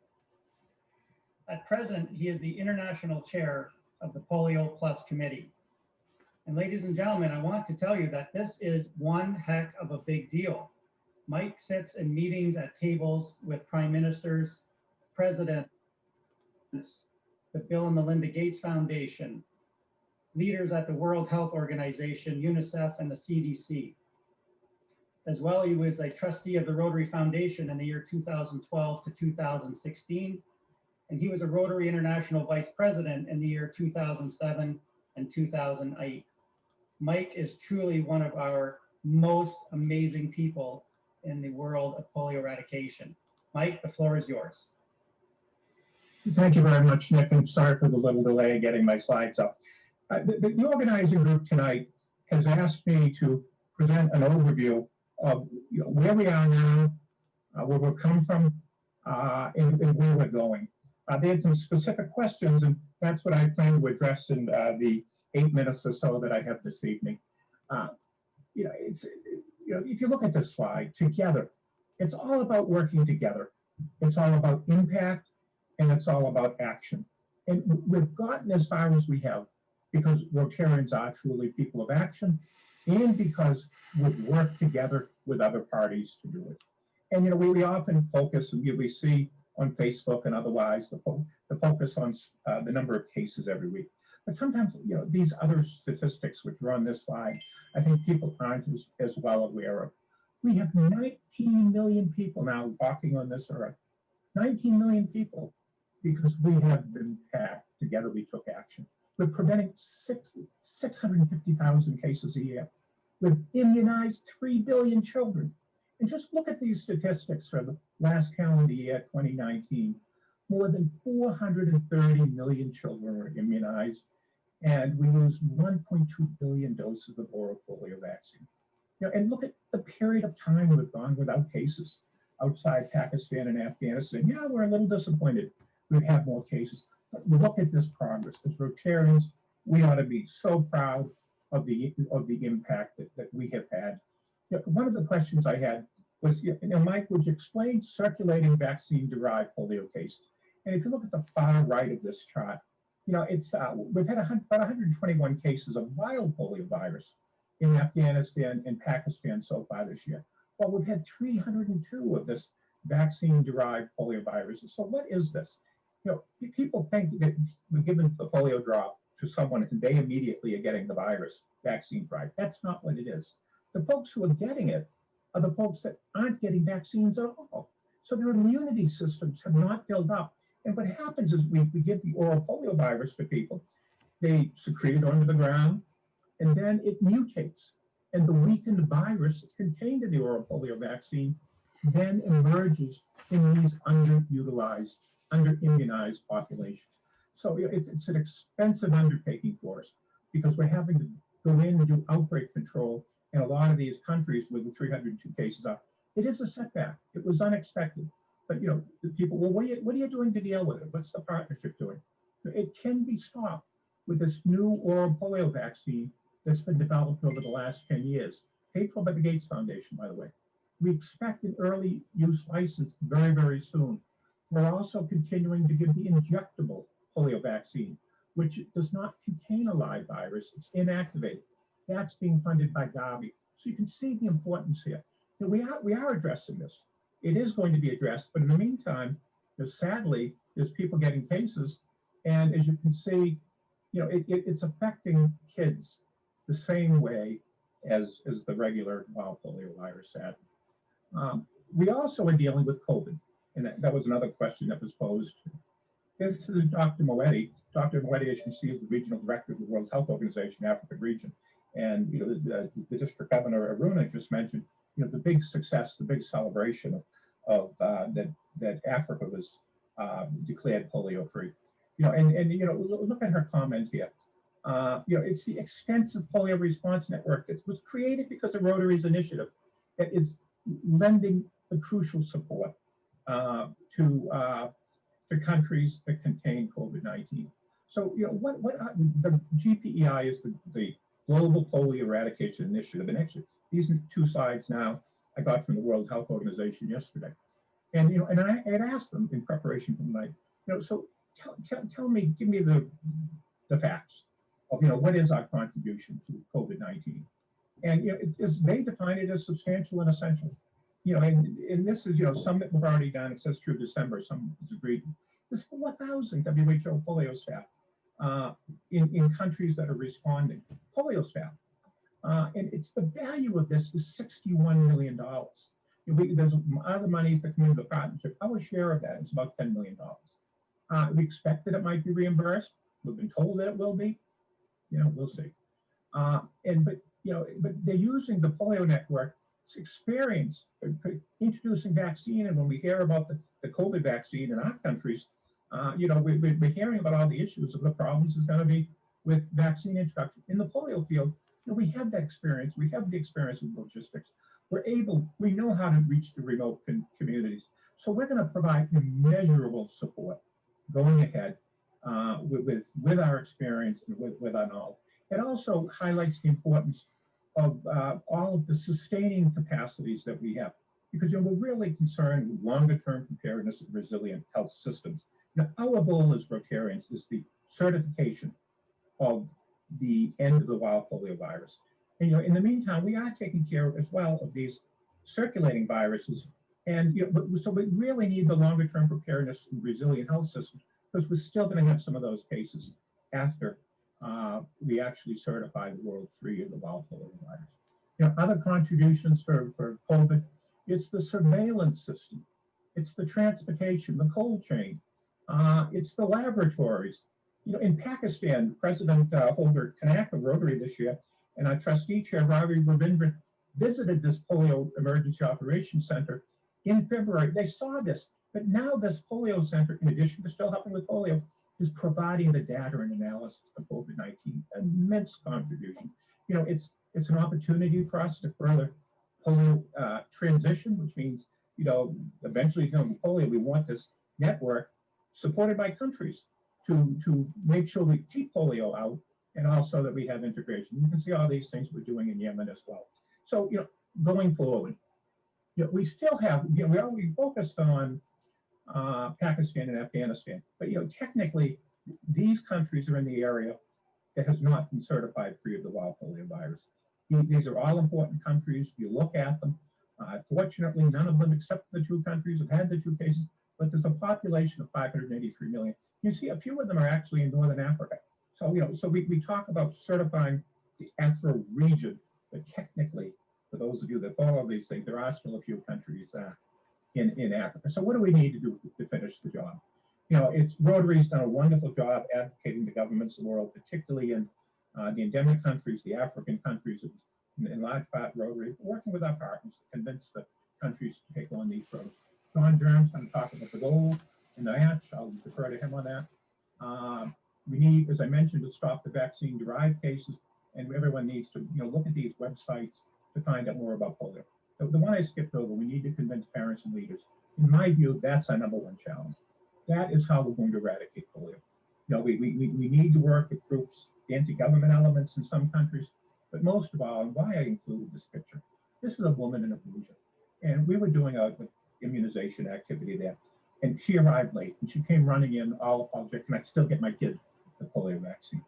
At present, he is the international chair of the Polio Plus Committee. And ladies and gentlemen, I want to tell you that this is one heck of a big deal. Mike sits in meetings at tables with prime ministers, presidents, the Bill and Melinda Gates Foundation, leaders at the World Health Organization, UNICEF, and the CDC. As well, he was a trustee of the Rotary Foundation in the year 2012 to 2016. And he was a Rotary International Vice President in the year 2007 and 2008. Mike is truly one of our most amazing people in the world of polio eradication. Mike, the floor is yours. Thank you very much, Nick, and sorry for the little delay in getting my slides up. The organizing group tonight has asked me to present an overview of where we are now, where we've come from, and where we're going. They had some specific questions, and that's what I plan to address in the 8 minutes or so that I have this evening. If you look at this slide, together, it's all about working together. It's all about impact, and it's all about action. And we've gotten as far as we have because Rotarians are truly people of action, and because we've worked together with other parties to do it. And we often focus, we see on Facebook and otherwise, the focus on the number of cases every week. But sometimes, these other statistics which are on this slide, I think people aren't as well aware of. We have 19 million people now walking on this earth. 19 million people, because we have been packed together, we took action. We're preventing 650,000 cases a year. We've immunized 3 billion children. And just look at these statistics for the last calendar year, 2019. More than 430 million children were immunized, and we used 1.2 billion doses of oral polio vaccine. And look at the period of time we've gone without cases outside Pakistan and Afghanistan. Yeah, we're a little disappointed we've had more cases. But look at this progress. As Rotarians, we ought to be so proud of the impact that we have had. One of the questions I had was, Mike, would you explain circulating vaccine-derived polio cases? And if you look at the far right of this chart, it's we've had about 121 cases of wild polio virus in Afghanistan and Pakistan so far this year. Well, we've had 302 of this vaccine-derived polio viruses. So what is this? People think that we're giving the polio drop to someone and they immediately are getting the virus vaccine-derived. That's not what it is. The folks who are getting it are the folks that aren't getting vaccines at all. So their immunity systems have not built up. And what happens is we give the oral polio virus to people, they secrete it onto the ground, and then it mutates. And the weakened virus contained in the oral polio vaccine then emerges in these underutilized, underimmunized populations. So it's an expensive undertaking for us because we're having to go in and do outbreak control in a lot of these countries where the 302 cases are. It is a setback. It was unexpected. But the people, well, what are you doing to deal with it? What's the partnership doing? It can be stopped with this new oral polio vaccine that's been developed over the last 10 years, paid for by the Gates Foundation, by the way. We expect an early use license very, very soon. We're also continuing to give the injectable polio vaccine, which does not contain a live virus. It's inactivated. That's being funded by Gavi. So you can see the importance here. Now, we are addressing this. It is going to be addressed, but in the meantime, sadly, there's people getting cases, and as you can see, it's affecting kids the same way as the regular wild polio virus, sadly. We also are dealing with COVID, and that was another question that was posed. This is Dr. Moetti. Dr. Moetti, as you see, is the regional director of the World Health Organization African region. And the district governor, Aruna, just mentioned the big success, the big celebration of that Africa was declared polio-free. Look at her comment here. It's the extensive polio response network that was created because of Rotary's initiative that is lending the crucial support to countries that contain COVID-19. So, what the GPEI is the Global Polio Eradication Initiative, and actually these two slides now I got from the World Health Organization yesterday, and and I had asked them in preparation for the night, so tell me, give me the facts of what is our contribution to COVID-19, and they define it as substantial and essential. And this is some that we've already done. It says through December, some is agreed. There's 4,000 WHO polio staff in countries that are responding. Polio staff, and it's the value of this is $61 million. There's other money that come into the partnership. Our share of that is about $10 million. We expect that it might be reimbursed. We've been told that it will be. We'll see. But they're using the polio network experience introducing vaccine, and when we hear about the COVID vaccine in our countries, we're hearing about all the issues of the problems is going to be with vaccine introduction. In the polio field, we have that experience. We have the experience with logistics. We know how to reach the remote communities. So we're going to provide immeasurable support going ahead with our experience and with our knowledge. It also highlights the importance of all of the sustaining capacities that we have, because we're really concerned with longer-term preparedness and resilient health systems. Our goal as Rotarians is the certification of the end of the wild polio virus. And in the meantime, we are taking care as well of these circulating viruses, and so we really need the longer-term preparedness and resilient health systems, because we're still going to have some of those cases after we actually certify the world free of the wild polio virus. Other contributions for COVID, it's the surveillance system, it's the transportation, the cold chain, it's the laboratories. In Pakistan, President Holder Kanak of Rotary this year and our trustee chair, Ravi Ravindran, visited this polio emergency operations center in February. They saw this, but now this polio center, in addition to still helping with polio, is providing the data and analysis for COVID-19, immense contribution. It's an opportunity for us to further polio transition, which means, eventually, polio, we want this network supported by countries to make sure we keep polio out, and also that we have integration. You can see all these things we're doing in Yemen as well. So, going forward, we still have, we focused on Pakistan and Afghanistan, but technically these countries are in the area that has not been certified free of the wild polio virus. These are all important countries. You look at them. Fortunately, none of them, except for the two countries, have had the two cases, but there's a population of 583 million. You see, a few of them are actually in Northern Africa. So, so we talk about certifying the Afro region, but technically, for those of you that follow these things, there are still a few countries in Africa. So what do we need to do to finish the job? Rotary's done a wonderful job advocating to governments of the world, particularly in the endemic countries, the African countries, in large part Rotary, working with our partners to convince the countries to take on these programs. John Germ's going to talk about the goal and the match. I'll defer to him on that. We need, as I mentioned, to stop the vaccine-derived cases, and everyone needs to look at these websites to find out more about polio. The one I skipped over, we need to convince parents and leaders. In my view, that's our #1 challenge. That is how we're going to eradicate polio. We need to work with groups, anti-government elements in some countries, but most of all, and why I included this picture, this is a woman in Abuja, and we were doing a immunization activity there, and she arrived late, and she came running in all apologetic, can I still get my kid the polio vaccine?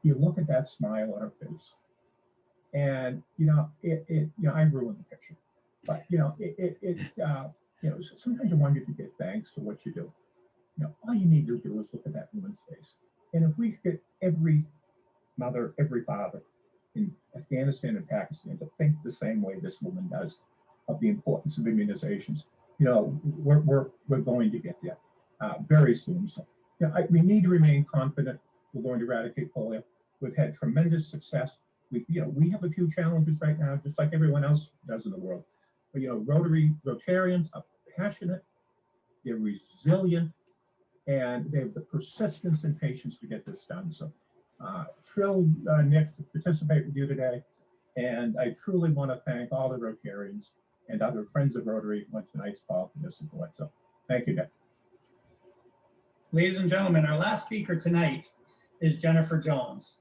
You look at that smile on her face, and I ruined the picture, but sometimes you wonder if you get thanks for what you do. All you need to do is look at that woman's face, and if we get every mother, every father in Afghanistan and Pakistan to think the same way this woman does of the importance of immunizations, we're going to get there very soon. So, we need to remain confident we're going to eradicate polio. We've had tremendous success. We have a few challenges right now, just like everyone else does in the world. But Rotarians are passionate, they're resilient, and they have the persistence and patience to get this done. So thrilled, Nick, to participate with you today. And I truly want to thank all the Rotarians and other friends of Rotary on tonight's call for their support. So thank you, Nick. Ladies and gentlemen, our last speaker tonight is Jennifer Jones.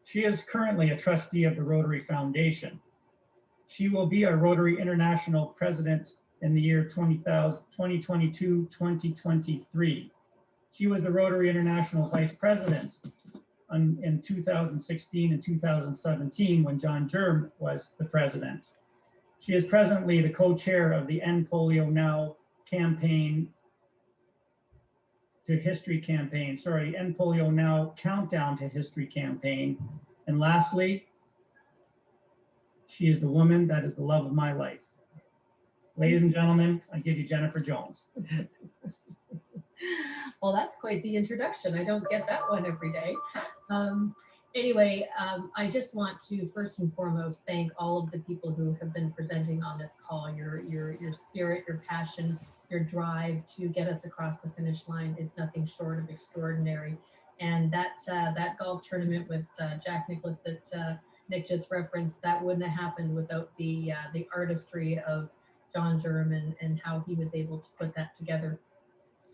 She is currently a trustee of the Rotary Foundation. She will be our Rotary International President in the year 2022-2023. She was the Rotary International Vice President in 2016 and 2017 when John Germ was the president. She is presently the co-chair of the End Polio Now campaign to History campaign, End Polio Now Countdown to History campaign. And lastly, she is the woman that is the love of my life. Ladies and gentlemen, I give you Jennifer Jones. Well, that's quite the introduction. I don't get that one every day. I just want to first and foremost thank all of the people who have been presenting on this call. Your spirit, your passion, your drive to get us across the finish line is nothing short of extraordinary. And that golf tournament with Jack Nicklaus that Nick just referenced, that wouldn't have happened without the artistry of John Germ and how he was able to put that together.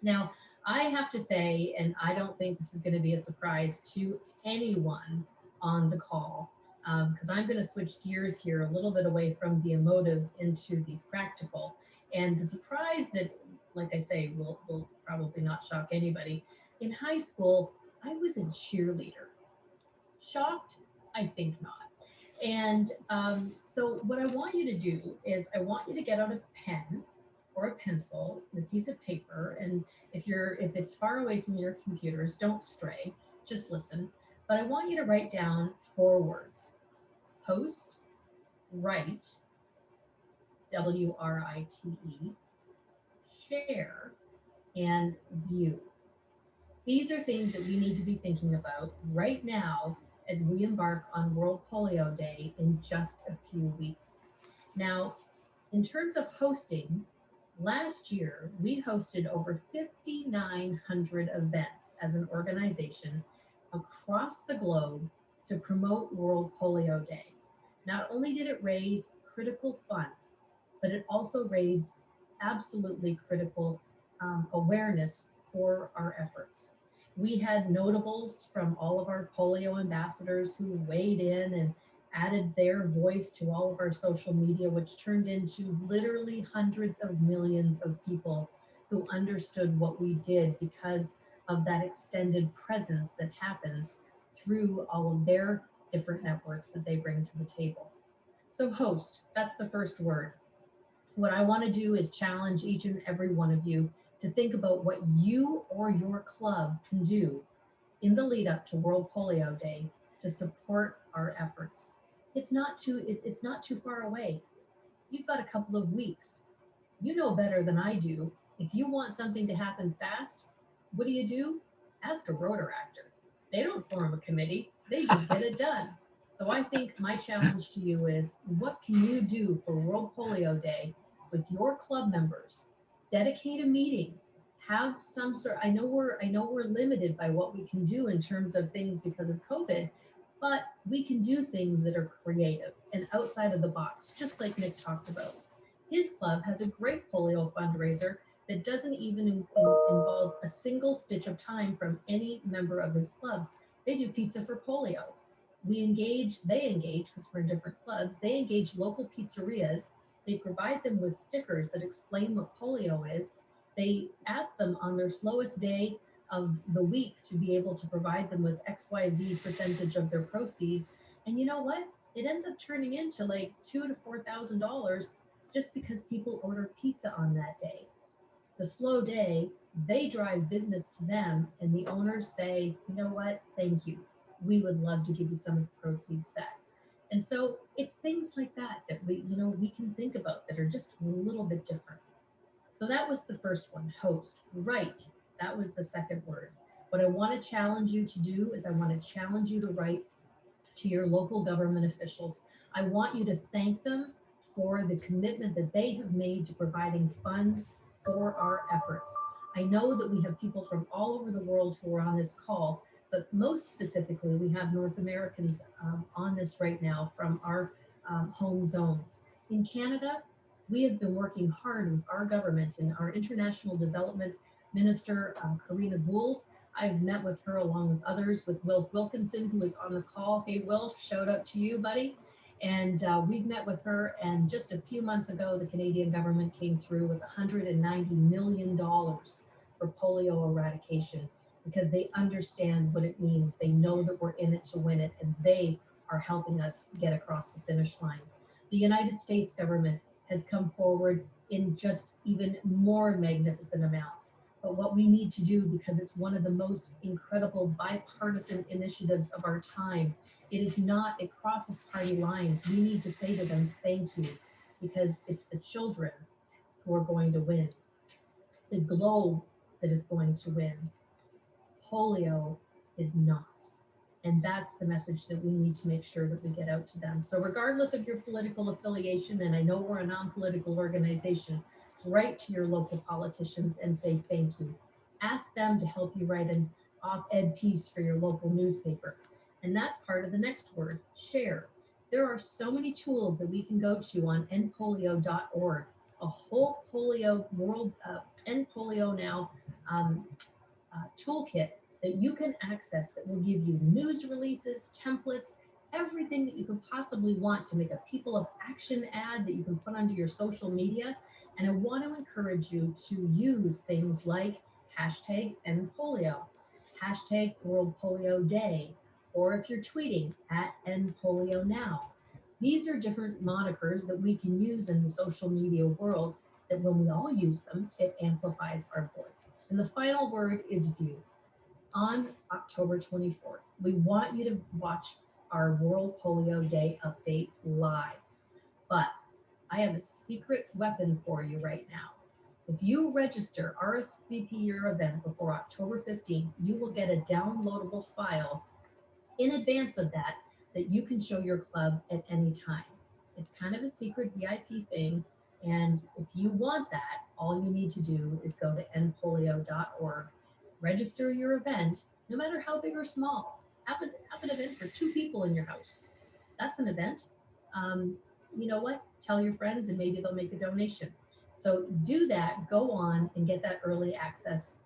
Now, I have to say, and I don't think this is going to be a surprise to anyone on the call, because I'm going to switch gears here a little bit away from the emotive into the practical. And the surprise that, like I say, will probably not shock anybody. In high school, I was a cheerleader. Shocked? I think not. And so what I want you to do is I want you to get out a pen or a pencil and a piece of paper. And if it's far away from your computers, don't stray, just listen. But I want you to write down 4 words: post, write, W-R-I-T-E, share, and view. These are things that we need to be thinking about right now as we embark on World Polio Day in just a few weeks. Now, in terms of hosting, last year we hosted over 5,900 events as an organization across the globe to promote World Polio Day. Not only did it raise critical funds, but it also raised absolutely critical awareness for our efforts. We had notables from all of our polio ambassadors who weighed in and added their voice to all of our social media, which turned into literally hundreds of millions of people who understood what we did because of that extended presence that happens through all of their different networks that they bring to the table. So host, that's the first word. What I want to do is challenge each and every one of you to think about what you or your club can do in the lead up to World Polio Day to support our efforts. It's not too far away. You've got a couple of weeks. You know better than I do. If you want something to happen fast, what do? Ask a Rotaractor. They don't form a committee, they just get it done. So I think my challenge to you is, what can you do for World Polio Day with your club members? Dedicate a meeting, have some sort. I know we're limited by what we can do in terms of things because of COVID, but we can do things that are creative and outside of the box, just like Nick talked about. His club has a great polio fundraiser that doesn't even involve a single stitch of time from any member of his club. They do pizza for polio. They engage, because we're in different clubs, they engage local pizzerias. They provide them with stickers that explain what polio is. They ask them on their slowest day of the week to be able to provide them with XYZ percentage of their proceeds. And you know what? It ends up turning into like $2,000 to $4,000 just because people order pizza on that day. It's a slow day. They drive business to them, and the owners say, you know what? Thank you. We would love to give you some of the proceeds back. And so it's things like that that we can think about that are just a little bit different. So that was the first one, host. Write. That was the second word. What I want to challenge you to do is I want to challenge you to write to your local government officials. I want you to thank them for the commitment that they have made to providing funds for our efforts. I know that we have people from all over the world who are on this call, but most specifically, we have North Americans on this right now from our home zones. In Canada, we have been working hard with our government and our International Development Minister, Karina Gould. I've met with her along with others, with Will Wilkinson, who is on the call. Hey, Will, shout out to you, buddy. And we've met with her, and just a few months ago, the Canadian government came through with $190 million for polio eradication, because they understand what it means. They know that we're in it to win it, and they are helping us get across the finish line. The United States government has come forward in just even more magnificent amounts. But what we need to do, because it's one of the most incredible bipartisan initiatives of our time, it is not, it crosses party lines. We need to say to them, thank you, because it's the children who are going to win. The globe that is going to win. Polio is not. And that's the message that we need to make sure that we get out to them. So regardless of your political affiliation, and I know we're a non-political organization, write to your local politicians and say thank you. Ask them to help you write an op-ed piece for your local newspaper. And that's part of the next word, share. There are so many tools that we can go to on endpolio.org, a whole polio world, End Polio Now toolkit that you can access that will give you news releases, templates, everything that you could possibly want to make a people of action ad that you can put onto your social media. And I want to encourage you to use things like hashtag #EndPolio, hashtag World Polio Day, or if you're tweeting at #EndPolioNow. These are different monikers that we can use in the social media world that when we all use them, it amplifies our voice. And the final word is view. On October 24th, we want you to watch our World Polio Day update live. But I have a secret weapon for you right now. If you register, RSVP your event before October 15th, you will get a downloadable file in advance of that you can show your club at any time. It's kind of a secret VIP thing. And if you want that, all you need to do is go to endpolio.org, register your event, no matter how big or small. Have an event for 2 people in your house. That's an event. You know what? Tell your friends and maybe they'll make a donation. So do that, go on and get that early access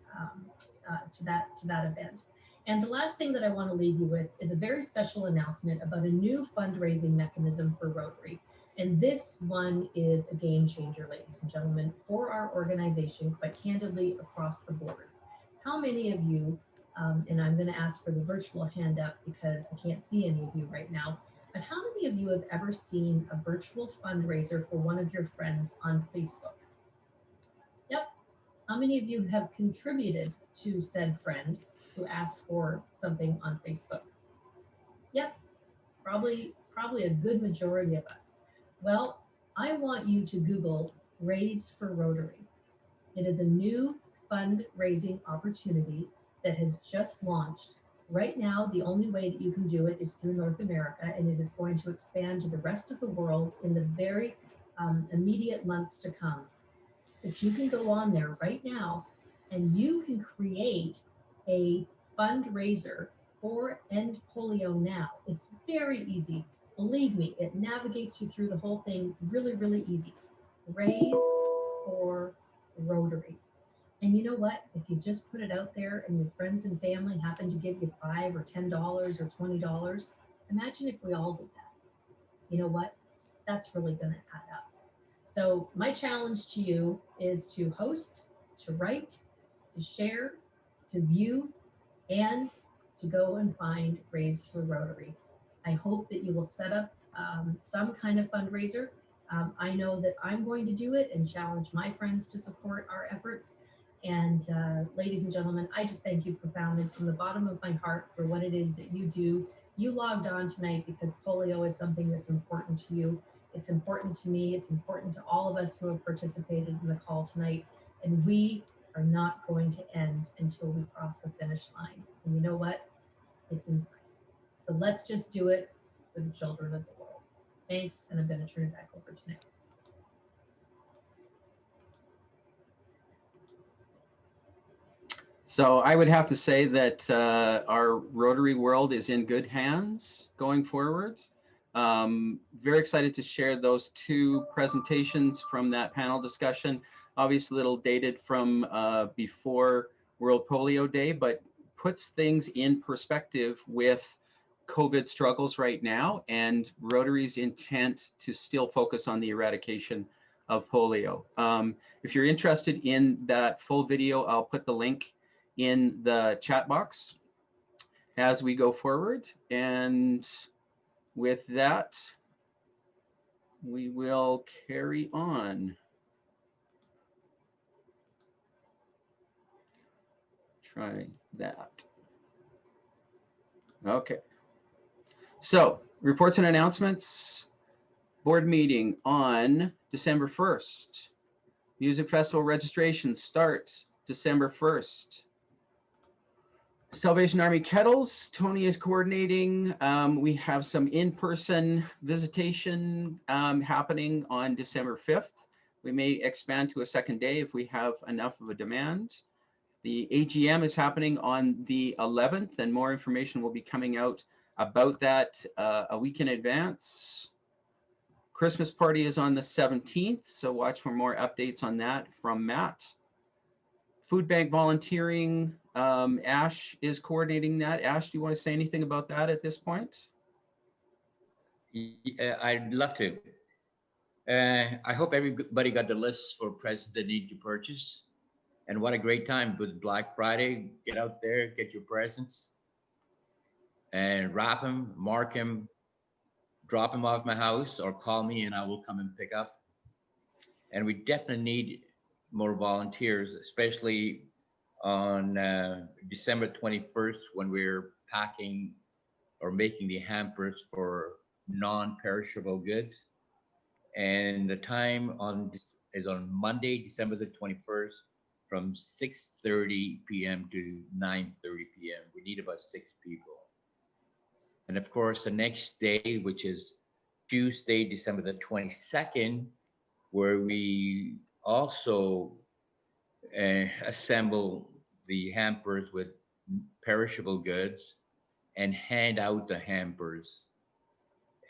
to that event. And the last thing that I want to leave you with is a very special announcement about a new fundraising mechanism for Rotary. And this one is a game changer, ladies and gentlemen, for our organization, quite candidly, across the board. How many of you, and I'm going to ask for the virtual hand up because I can't see any of you right now, but how many of you have ever seen a virtual fundraiser for one of your friends on Facebook? Yep. How many of you have contributed to said friend who asked for something on Facebook? Yep. Probably a good majority of us. Well, I want you to Google Raise for Rotary. It is a new fundraising opportunity that has just launched. Right now, the only way that you can do it is through North America, and it is going to expand to the rest of the world in the very immediate months to come. But you can go on there right now and you can create a fundraiser for End Polio Now. It's very easy. Believe me, it navigates you through the whole thing really, really easy. Raise for Rotary. And you know what? If you just put it out there and your friends and family happen to give you $5 or $10 or $20, imagine if we all did that. You know what? That's really going to add up. So my challenge to you is to host, to write, to share, to view, and to go and find Raise for Rotary. I hope that you will set up some kind of fundraiser. I know that I'm going to do it and challenge my friends to support our efforts. And ladies and gentlemen, I just thank you profoundly from the bottom of my heart for what it is that you do. You logged on tonight because polio is something that's important to you. It's important to me. It's important to all of us who have participated in the call tonight. And we are not going to end until we cross the finish line. And you know what? It's in sight. So let's just do it for the children of the world. Thanks, and I'm going to turn it back over to Nick. So I would have to say that our Rotary world is in good hands going forward. Very excited to share those two presentations from that panel discussion. Obviously a little dated from before World Polio Day, but puts things in perspective with COVID struggles right now and Rotary's intent to still focus on the eradication of polio. If you're interested in that full video, I'll put the link in the chat box as we go forward. And with that, we will carry on. Try that. Okay. So, reports and announcements. Board meeting on December 1st. Music festival registration starts December 1st. Salvation Army Kettles, Tony is coordinating. We have some in-person visitation happening on December 5th. We may expand to a second day if we have enough of a demand. The AGM is happening on the 11th, and more information will be coming out about that a week in advance. Christmas party is on the 17th, so watch for more updates on that from Matt. Food bank volunteering, Ash is coordinating that. Ash, do you want to say anything about that at this point? I'd love to. I hope everybody got the list for presents they need to purchase. And what a great time with Black Friday. Get out there, get your presents, and wrap them, mark them, drop them off my house, or call me and I will come and pick up. And we definitely need more volunteers, especially on December 21st when we're packing or making the hampers for non-perishable goods. And the time is on Monday, December the 21st, from 6:30 p.m. to 9:30 p.m. We need about 6 people. And of course, the next day, which is Tuesday, December the 22nd, where we also assemble the hampers with perishable goods and hand out the hampers.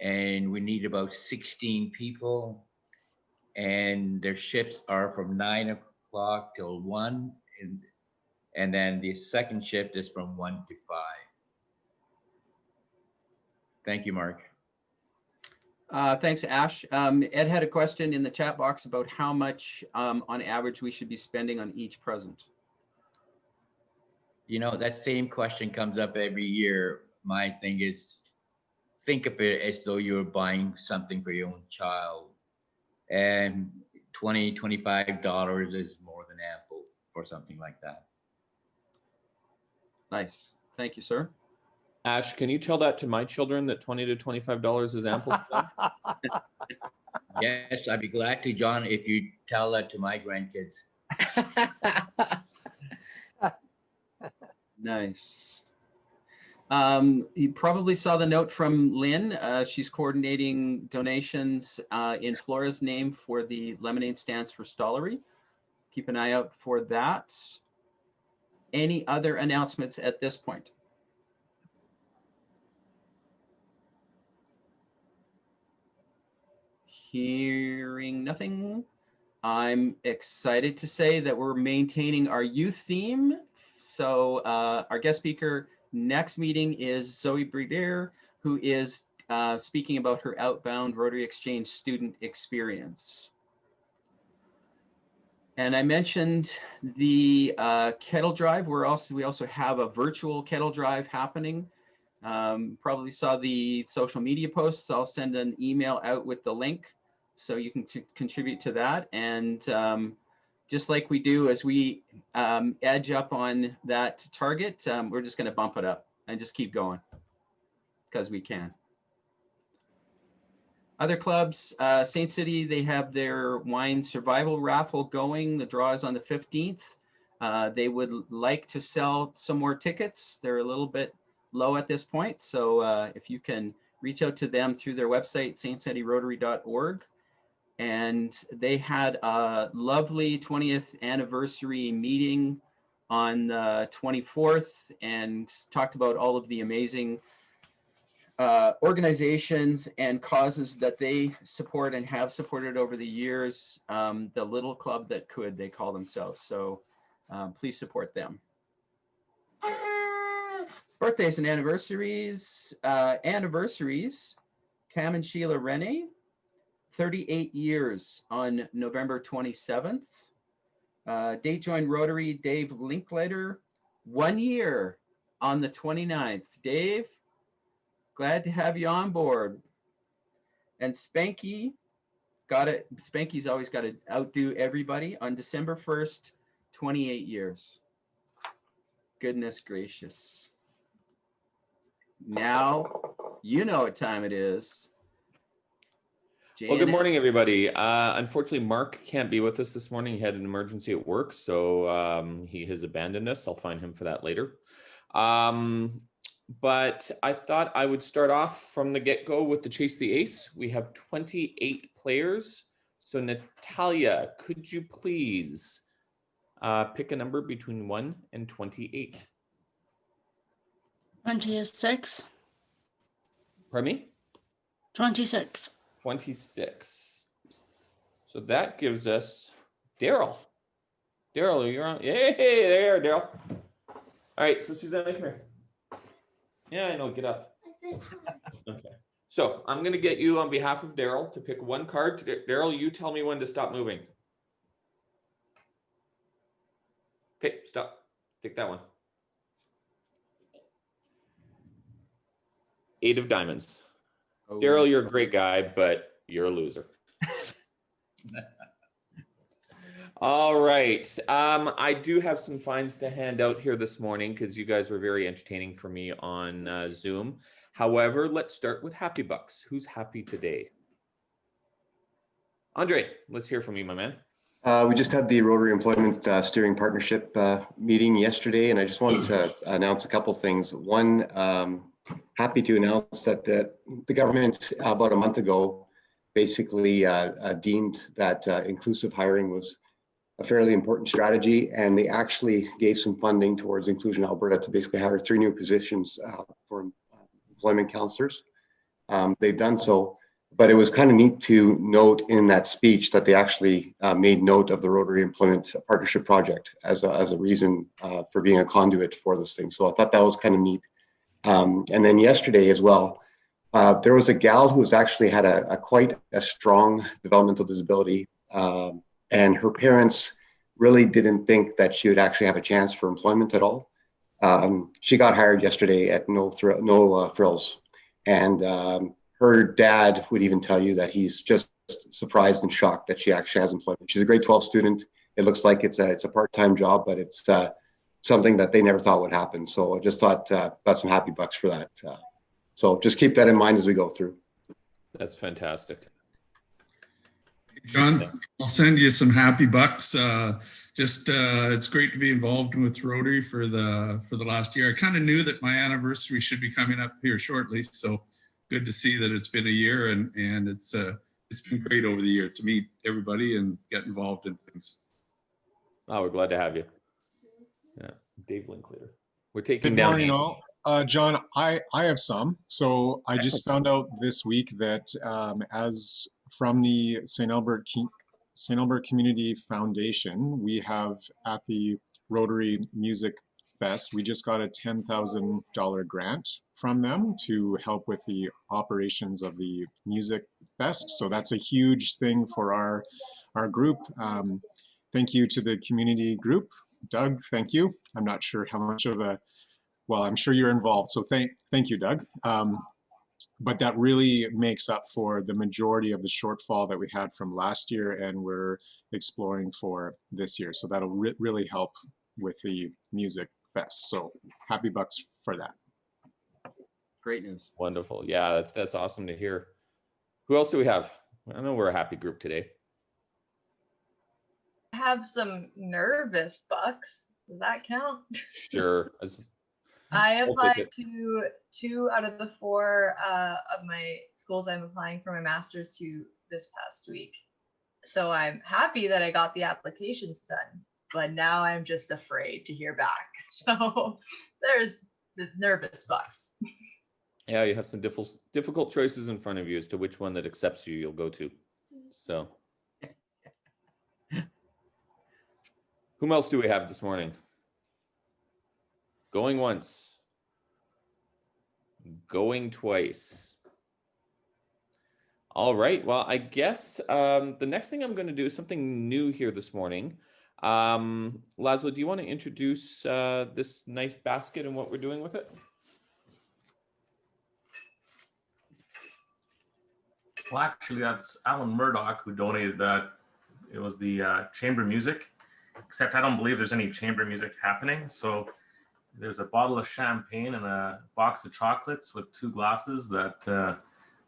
And we need about 16 people, and their shifts are from 9 o'clock till 1, and then the second shift is from 1 to 5. Thank you, Mark. Thanks, Ash. Ed had a question in the chat box about how much on average we should be spending on each present. You know, that same question comes up every year. My thing is, think of it as though you're buying something for your own child. And $20, $25 is more than ample for something like that. Nice. Thank you, sir. Ash, can you tell that to my children that $20 to $25 is ample for them? Yes, I'd be glad to, John, if you tell that to my grandkids. Nice. You probably saw the note from Lynn. She's coordinating donations in Flora's name for the Lemonade Stands for Stollery. Keep an eye out for that. Any other announcements at this point? Hearing nothing. I'm excited to say that we're maintaining our youth theme. So our guest speaker next meeting is Zoe Briere, who is speaking about her outbound Rotary Exchange student experience. And I mentioned the kettle drive. We also have a virtual kettle drive happening. Probably saw the social media posts. I'll send an email out with the link so you can contribute to that. And just like we do as we edge up on that target, we're just going to bump it up and just keep going because we can. Other clubs, Saint City, they have their wine survival raffle going. The draw is on the 15th. They would like to sell some more tickets. They're a little bit low at this point. So if you can reach out to them through their website, saintcityrotary.org. And they had a lovely 20th anniversary meeting on the 24th and talked about all of the amazing organizations and causes that they support and have supported over the years. The little club that could, they call themselves. So please support them. Birthdays and anniversaries. Cam and Sheila Rene, 38 years on November 27th. Date joined Rotary, Dave Linklater, 1 year on the 29th. Dave, glad to have you on board. And Spanky, Spanky's always got to outdo everybody on December 1st, 28 years. Goodness gracious. Now, you know what time it is. Well, good morning, everybody. Unfortunately, Mark can't be with us this morning. He had an emergency at work, so he has abandoned us. I'll find him for that later. But I thought I would start off from the get-go with the Chase the Ace. We have 28 players. So Natalia, could you please pick a number between 1 and 28? 26. Pardon me? 26. 26. So that gives us Daryl. Daryl, you're on. Hey, there, Daryl. All right, so Susanna, come here. Yeah, I know, get up. Okay. So I'm going to get you on behalf of Daryl to pick one card. Daryl, you tell me when to stop moving. Okay, stop. Take that one. 8 of diamonds. Oh. Daryl, you're a great guy, but you're a loser. All right. I do have some fines to hand out here this morning because you guys were very entertaining for me on Zoom. However, let's start with Happy Bucks. Who's happy today? Andre, let's hear from you, my man. We just had the Rotary Employment Steering Partnership meeting yesterday, and I just wanted to announce a couple things. One, happy to announce that the government about a month ago basically deemed that inclusive hiring was a fairly important strategy, and they actually gave some funding towards Inclusion Alberta to basically hire 3 new positions for employment counselors. They've done so, but it was kind of neat to note in that speech that they actually made note of the Rotary Employment Partnership Project as a reason for being a conduit for this thing. So I thought that was kind of neat. And then yesterday as well, there was a gal who has actually had quite a strong developmental disability, and her parents really didn't think that she would actually have a chance for employment at all. She got hired yesterday at no frills, and her dad would even tell you that he's just surprised and shocked that she actually has employment. She's a grade 12 student. It looks like it's a part-time job, but it's something that they never thought would happen. So I just thought got some happy bucks for that. So just keep that in mind as we go through. That's fantastic. John, I'll send you some happy bucks. It's great to be involved with Rotary for the last year. I kind of knew that my anniversary should be coming up here shortly, so good to see that it's been a year, and it's been great over the year to meet everybody and get involved in things. Oh, we're glad to have you. Yeah, Dave Linklater. We're taking Good down. morning, all. John, I have some. So I just found out this week that as from the St. Albert St. Albert Community Foundation, we have at the Rotary Music Fest, we just got a $10,000 grant from them to help with the operations of the Music Fest. So that's a huge thing for our group. Thank you to the community group. Doug, thank you. I'm not sure how much of a, well, I'm sure you're involved. So thank you, Doug. But that really makes up for the majority of the shortfall that we had from last year and we're exploring for this year. So that'll really help with the Music Fest. So happy bucks for that. Great news. Wonderful. Yeah, that's awesome to hear. Who else do we have? I know we're a happy group today. I have some nervous bucks. Does that count? Sure. I I'll take applied it. to 2 out of the 4 of my schools I'm applying for my master's to this past week. So I'm happy that I got the applications done, but now I'm just afraid to hear back. So there's the nervous bucks. Yeah, you have some difficult choices in front of you as to which one that accepts you you'll go to. So whom else do we have this morning? Going once. Going twice. All right. Well, I guess the next thing I'm going to do is something new here this morning. Laszlo, do you want to introduce this nice basket and what we're doing with it? Well, actually, that's Alan Murdoch who donated that. It was the chamber music, except I don't believe there's any chamber music happening. So there's a bottle of champagne and a box of chocolates with 2 glasses that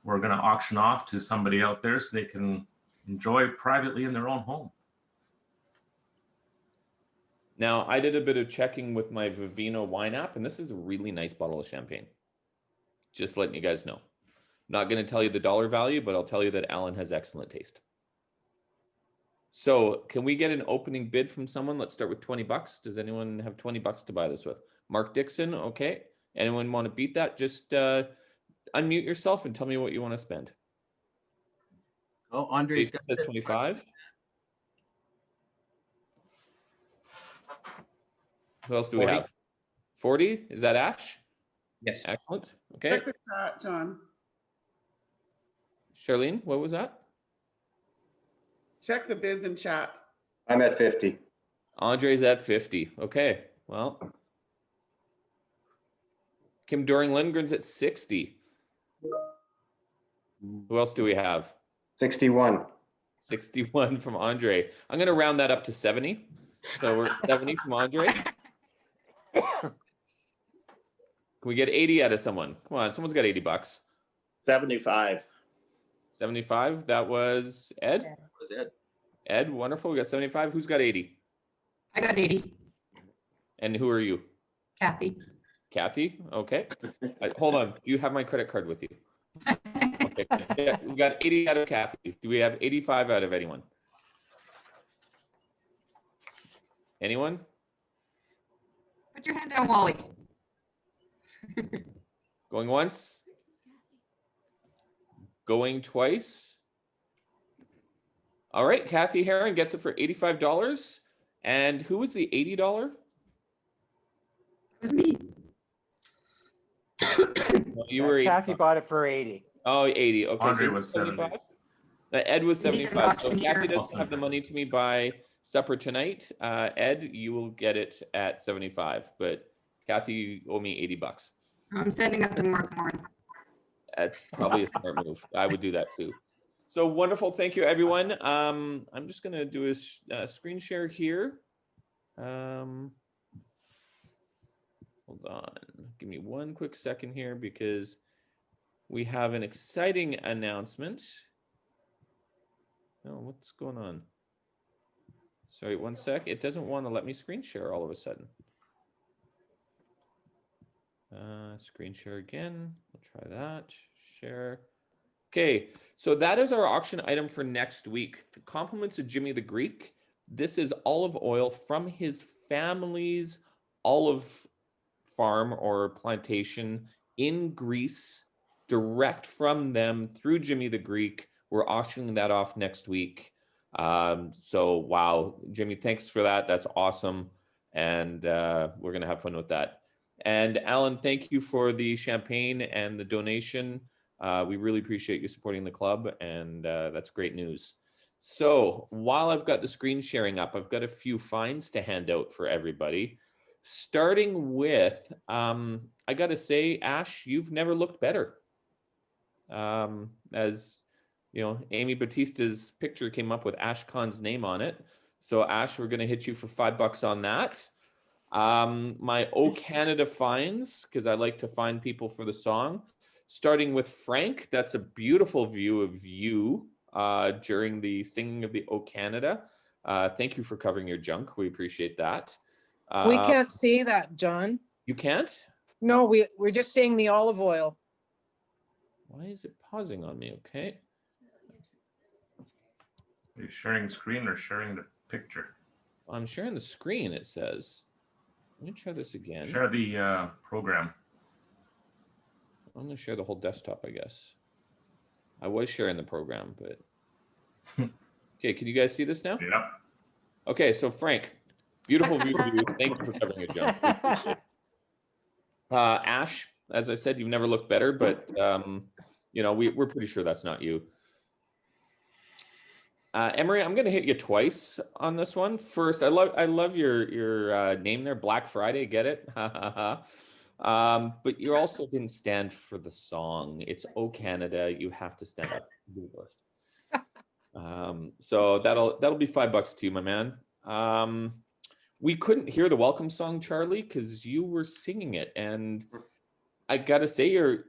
we're going to auction off to somebody out there so they can enjoy privately in their own home. Now, I did a bit of checking with my Vivino wine app, and this is a really nice bottle of champagne. Just letting you guys know. Not going to tell you the dollar value, but I'll tell you that Alan has excellent taste. So can we get an opening bid from someone? Let's start with 20 bucks. Does anyone have 20 bucks to buy this with? Mark Dixon. Okay. Anyone want to beat that? Just unmute yourself and tell me what you want to spend. Oh, Andre's got says 25. Who else do 40. we have? 40? Is that Ash? Yes. Excellent. Okay. Check the chat, John. Charlene, what was that? Check the bids in chat. I'm at 50. Andre's at 50. Okay. Well, Kim Doring Lindgren's at 60. Who else do we have? 61. 61 from Andre. I'm going to round that up to 70. So we're at 70 from Andre. Can we get 80 out of someone? Come on, someone's got 80 bucks. 75. 75. That was Ed? That was Ed. Ed, wonderful. We got 75. Who's got 80? I got 80. And who are you? Kathy. Kathy? Okay. Hold on. Do you have my credit card with you? Okay. Yeah, we got 80 out of Kathy. Do we have 85 out of anyone? Anyone? Put your hand down, Wally. Going once? Going twice? All right, Kathy Heron gets it for $85. And who was the $80? It was me. No, you were Kathy bought it for 80. Oh, 80. Okay. Andre so was 75. Ed was We need an 75. So auction Kathy here. doesn't have the money to me by supper tonight. Ed, you will get it at 75. But Kathy, you owe me 80 bucks. I'm sending up to Mark Morin. That's probably a smart move. I would do that too. So wonderful. Thank you, everyone. I'm just going to do a screen share here. Hold on. Give me one quick second here because we have an exciting announcement. Oh, what's going on? Sorry, one sec. It doesn't want to let me screen share all of a sudden. Screen share again. We'll try that. Share. Okay, so that is our auction item for next week. The compliments of Jimmy the Greek. This is olive oil from his family's olive farm or plantation in Greece, direct from them through Jimmy the Greek. We're auctioning that off next week. So wow, Jimmy, thanks for that. That's awesome. And we're going to have fun with that. And Alan, thank you for the champagne and the donation. We really appreciate you supporting the club, and that's great news. So while I've got the screen sharing up, I've got a few fines to hand out for everybody. Starting with, I got to say, Ash, you've never looked better. As you know, Amy Batista's picture came up with Ash Khan's name on it. So Ash, we're going to hit you for $5 on that. My O Canada fines, because I like to fine people for the song. Starting with Frank, that's a beautiful view of you during the singing of the O Canada. Thank you for covering your junk. We appreciate that. We can't see that, John. You can't? No, we're just seeing the olive oil. Why is it pausing on me? Okay. Are you sharing screen or sharing the picture? I'm sharing the screen, it says. Let me try this again. Share the program. I'm going to share the whole desktop, I guess. I was sharing the program, but... Okay, can you guys see this now? Yep. Okay, so Frank, beautiful view of you. Thank you for covering your jump. Ash, as I said, you've never looked better, but you know, we're pretty sure that's not you. Emery, I'm going to hit you twice on this one. First, I love your name there, Black Friday. Get it? But you also didn't stand for the song. It's "O Canada." You have to stand up. So that'll be $5 to you, my man. We couldn't hear the welcome song, Charlie, because you were singing it, and I gotta say you're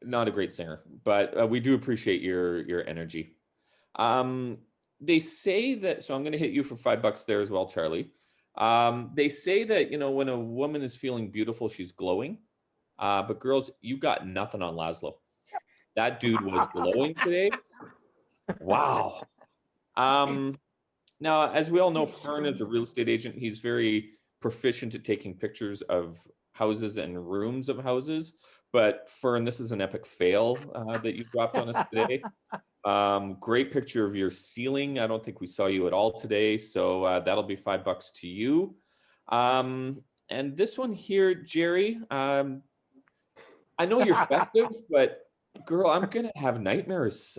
not a great singer, but we do appreciate your energy. They say that, so I'm going to hit you for $5 there as well, Charlie. They say that, you know, when a woman is feeling beautiful, she's glowing. But girls, you got nothing on Laszlo. That dude was glowing today. Wow. Now, as we all know, Fern is a real estate agent. He's very proficient at taking pictures of houses and rooms of houses. But Fern, this is an epic fail that you dropped on us today. Great picture of your ceiling. I don't think we saw you at all today, so that'll be $5 to you. And this one here, Jerry, I know you're festive, but girl, I'm gonna have nightmares.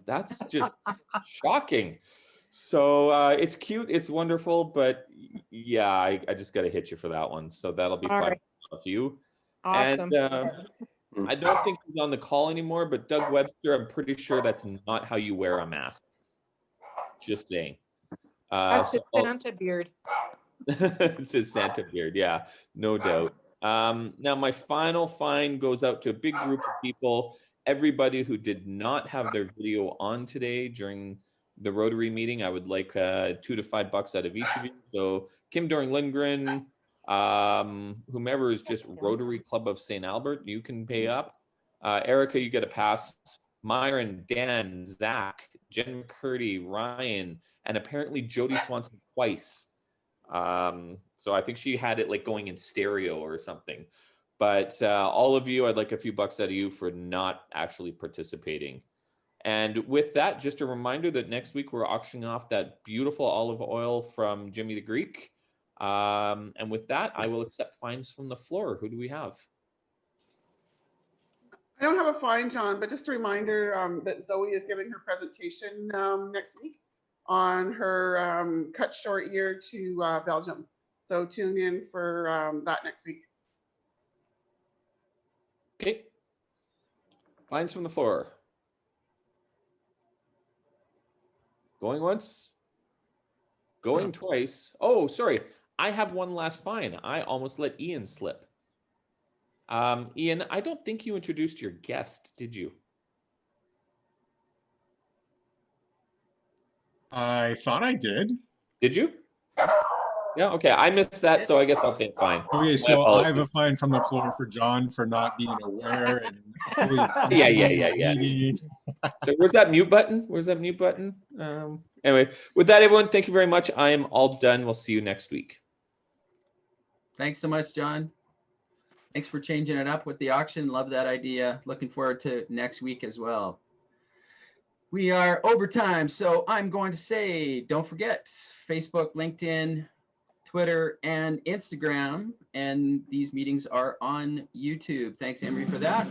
That's just shocking. So it's cute, it's wonderful, but yeah, I just gotta hit you for that one. So that'll be $5 to you. Awesome. And I don't think he's on the call anymore, but Doug Webster, I'm pretty sure that's not how you wear a mask. Just saying. That's his Santa beard. It's his Santa beard, yeah, no doubt. Now, my final fine goes out to a big group of people, everybody who did not have their video on today during the Rotary meeting. I would like $2 to $5 out of each of you. So Kim Doring-Lindgren, whomever is just Rotary Club of St. Albert, you can pay up. Erica, you get a pass. Myron, Dan, Zach, Jen McCurdy, Ryan, and apparently Jody Swanson twice. So I think she had it like going in stereo or something. But all of you, I'd like a few bucks out of you for not actually participating. And with that, just a reminder that next week we're auctioning off that beautiful olive oil from Jimmy the Greek. And with that, I will accept fines from the floor. Who do we have? I don't have a fine, John, but just a reminder that Zoe is giving her presentation next week on her cut short year to Belgium. So tune in for that next week. Okay. Fines from the floor. Going once. Going twice. Oh, sorry. I have one last fine. I almost let Ian slip. Ian, I don't think you introduced your guest, did you? I thought I did. Did you? Yeah, okay. I missed that, so I guess I'll pay a fine. Okay, so I have a fine from the floor for John for not being aware. And Yeah. So where's that mute button? Where's that mute button? Anyway, with that, everyone, thank you very much. I am all done. We'll see you next week. Thanks so much, John. Thanks for changing it up with the auction. Love that idea. Looking forward to next week as well. We are over time, so I'm going to say, don't forget Facebook, LinkedIn, Twitter, and Instagram. And these meetings are on YouTube. Thanks, Emery, for that.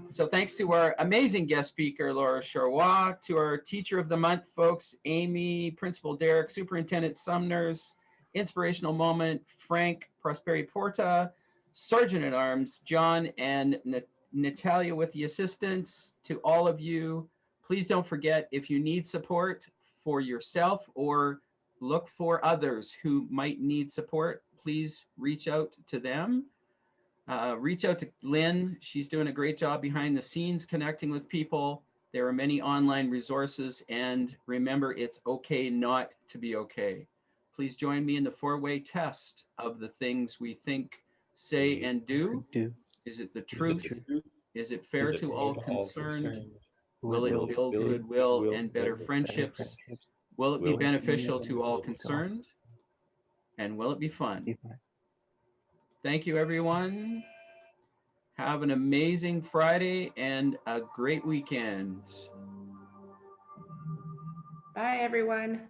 So thanks to our amazing guest speaker, Laura Charrois, to our Teacher of the Month folks, Amy, Principal Derek, Superintendent Sumners, Inspirational Moment, Frank, Prosperi Porta, Sergeant at Arms, John, and Natalia with the assistants. To all of you, please don't forget, if you need support for yourself or look for others who might need support, please reach out to them. Reach out to Lynn. She's doing a great job behind the scenes connecting with people. There are many online resources, and remember, it's okay not to be okay. Please join me in the four-way test of the things we think, say, and do. Is it the truth? Is it fair to all concerned? Will it build goodwill and better friendships? Will it be beneficial to all concerned? And will it be fun? Thank you, everyone. Have an amazing Friday and a great weekend. Bye, everyone.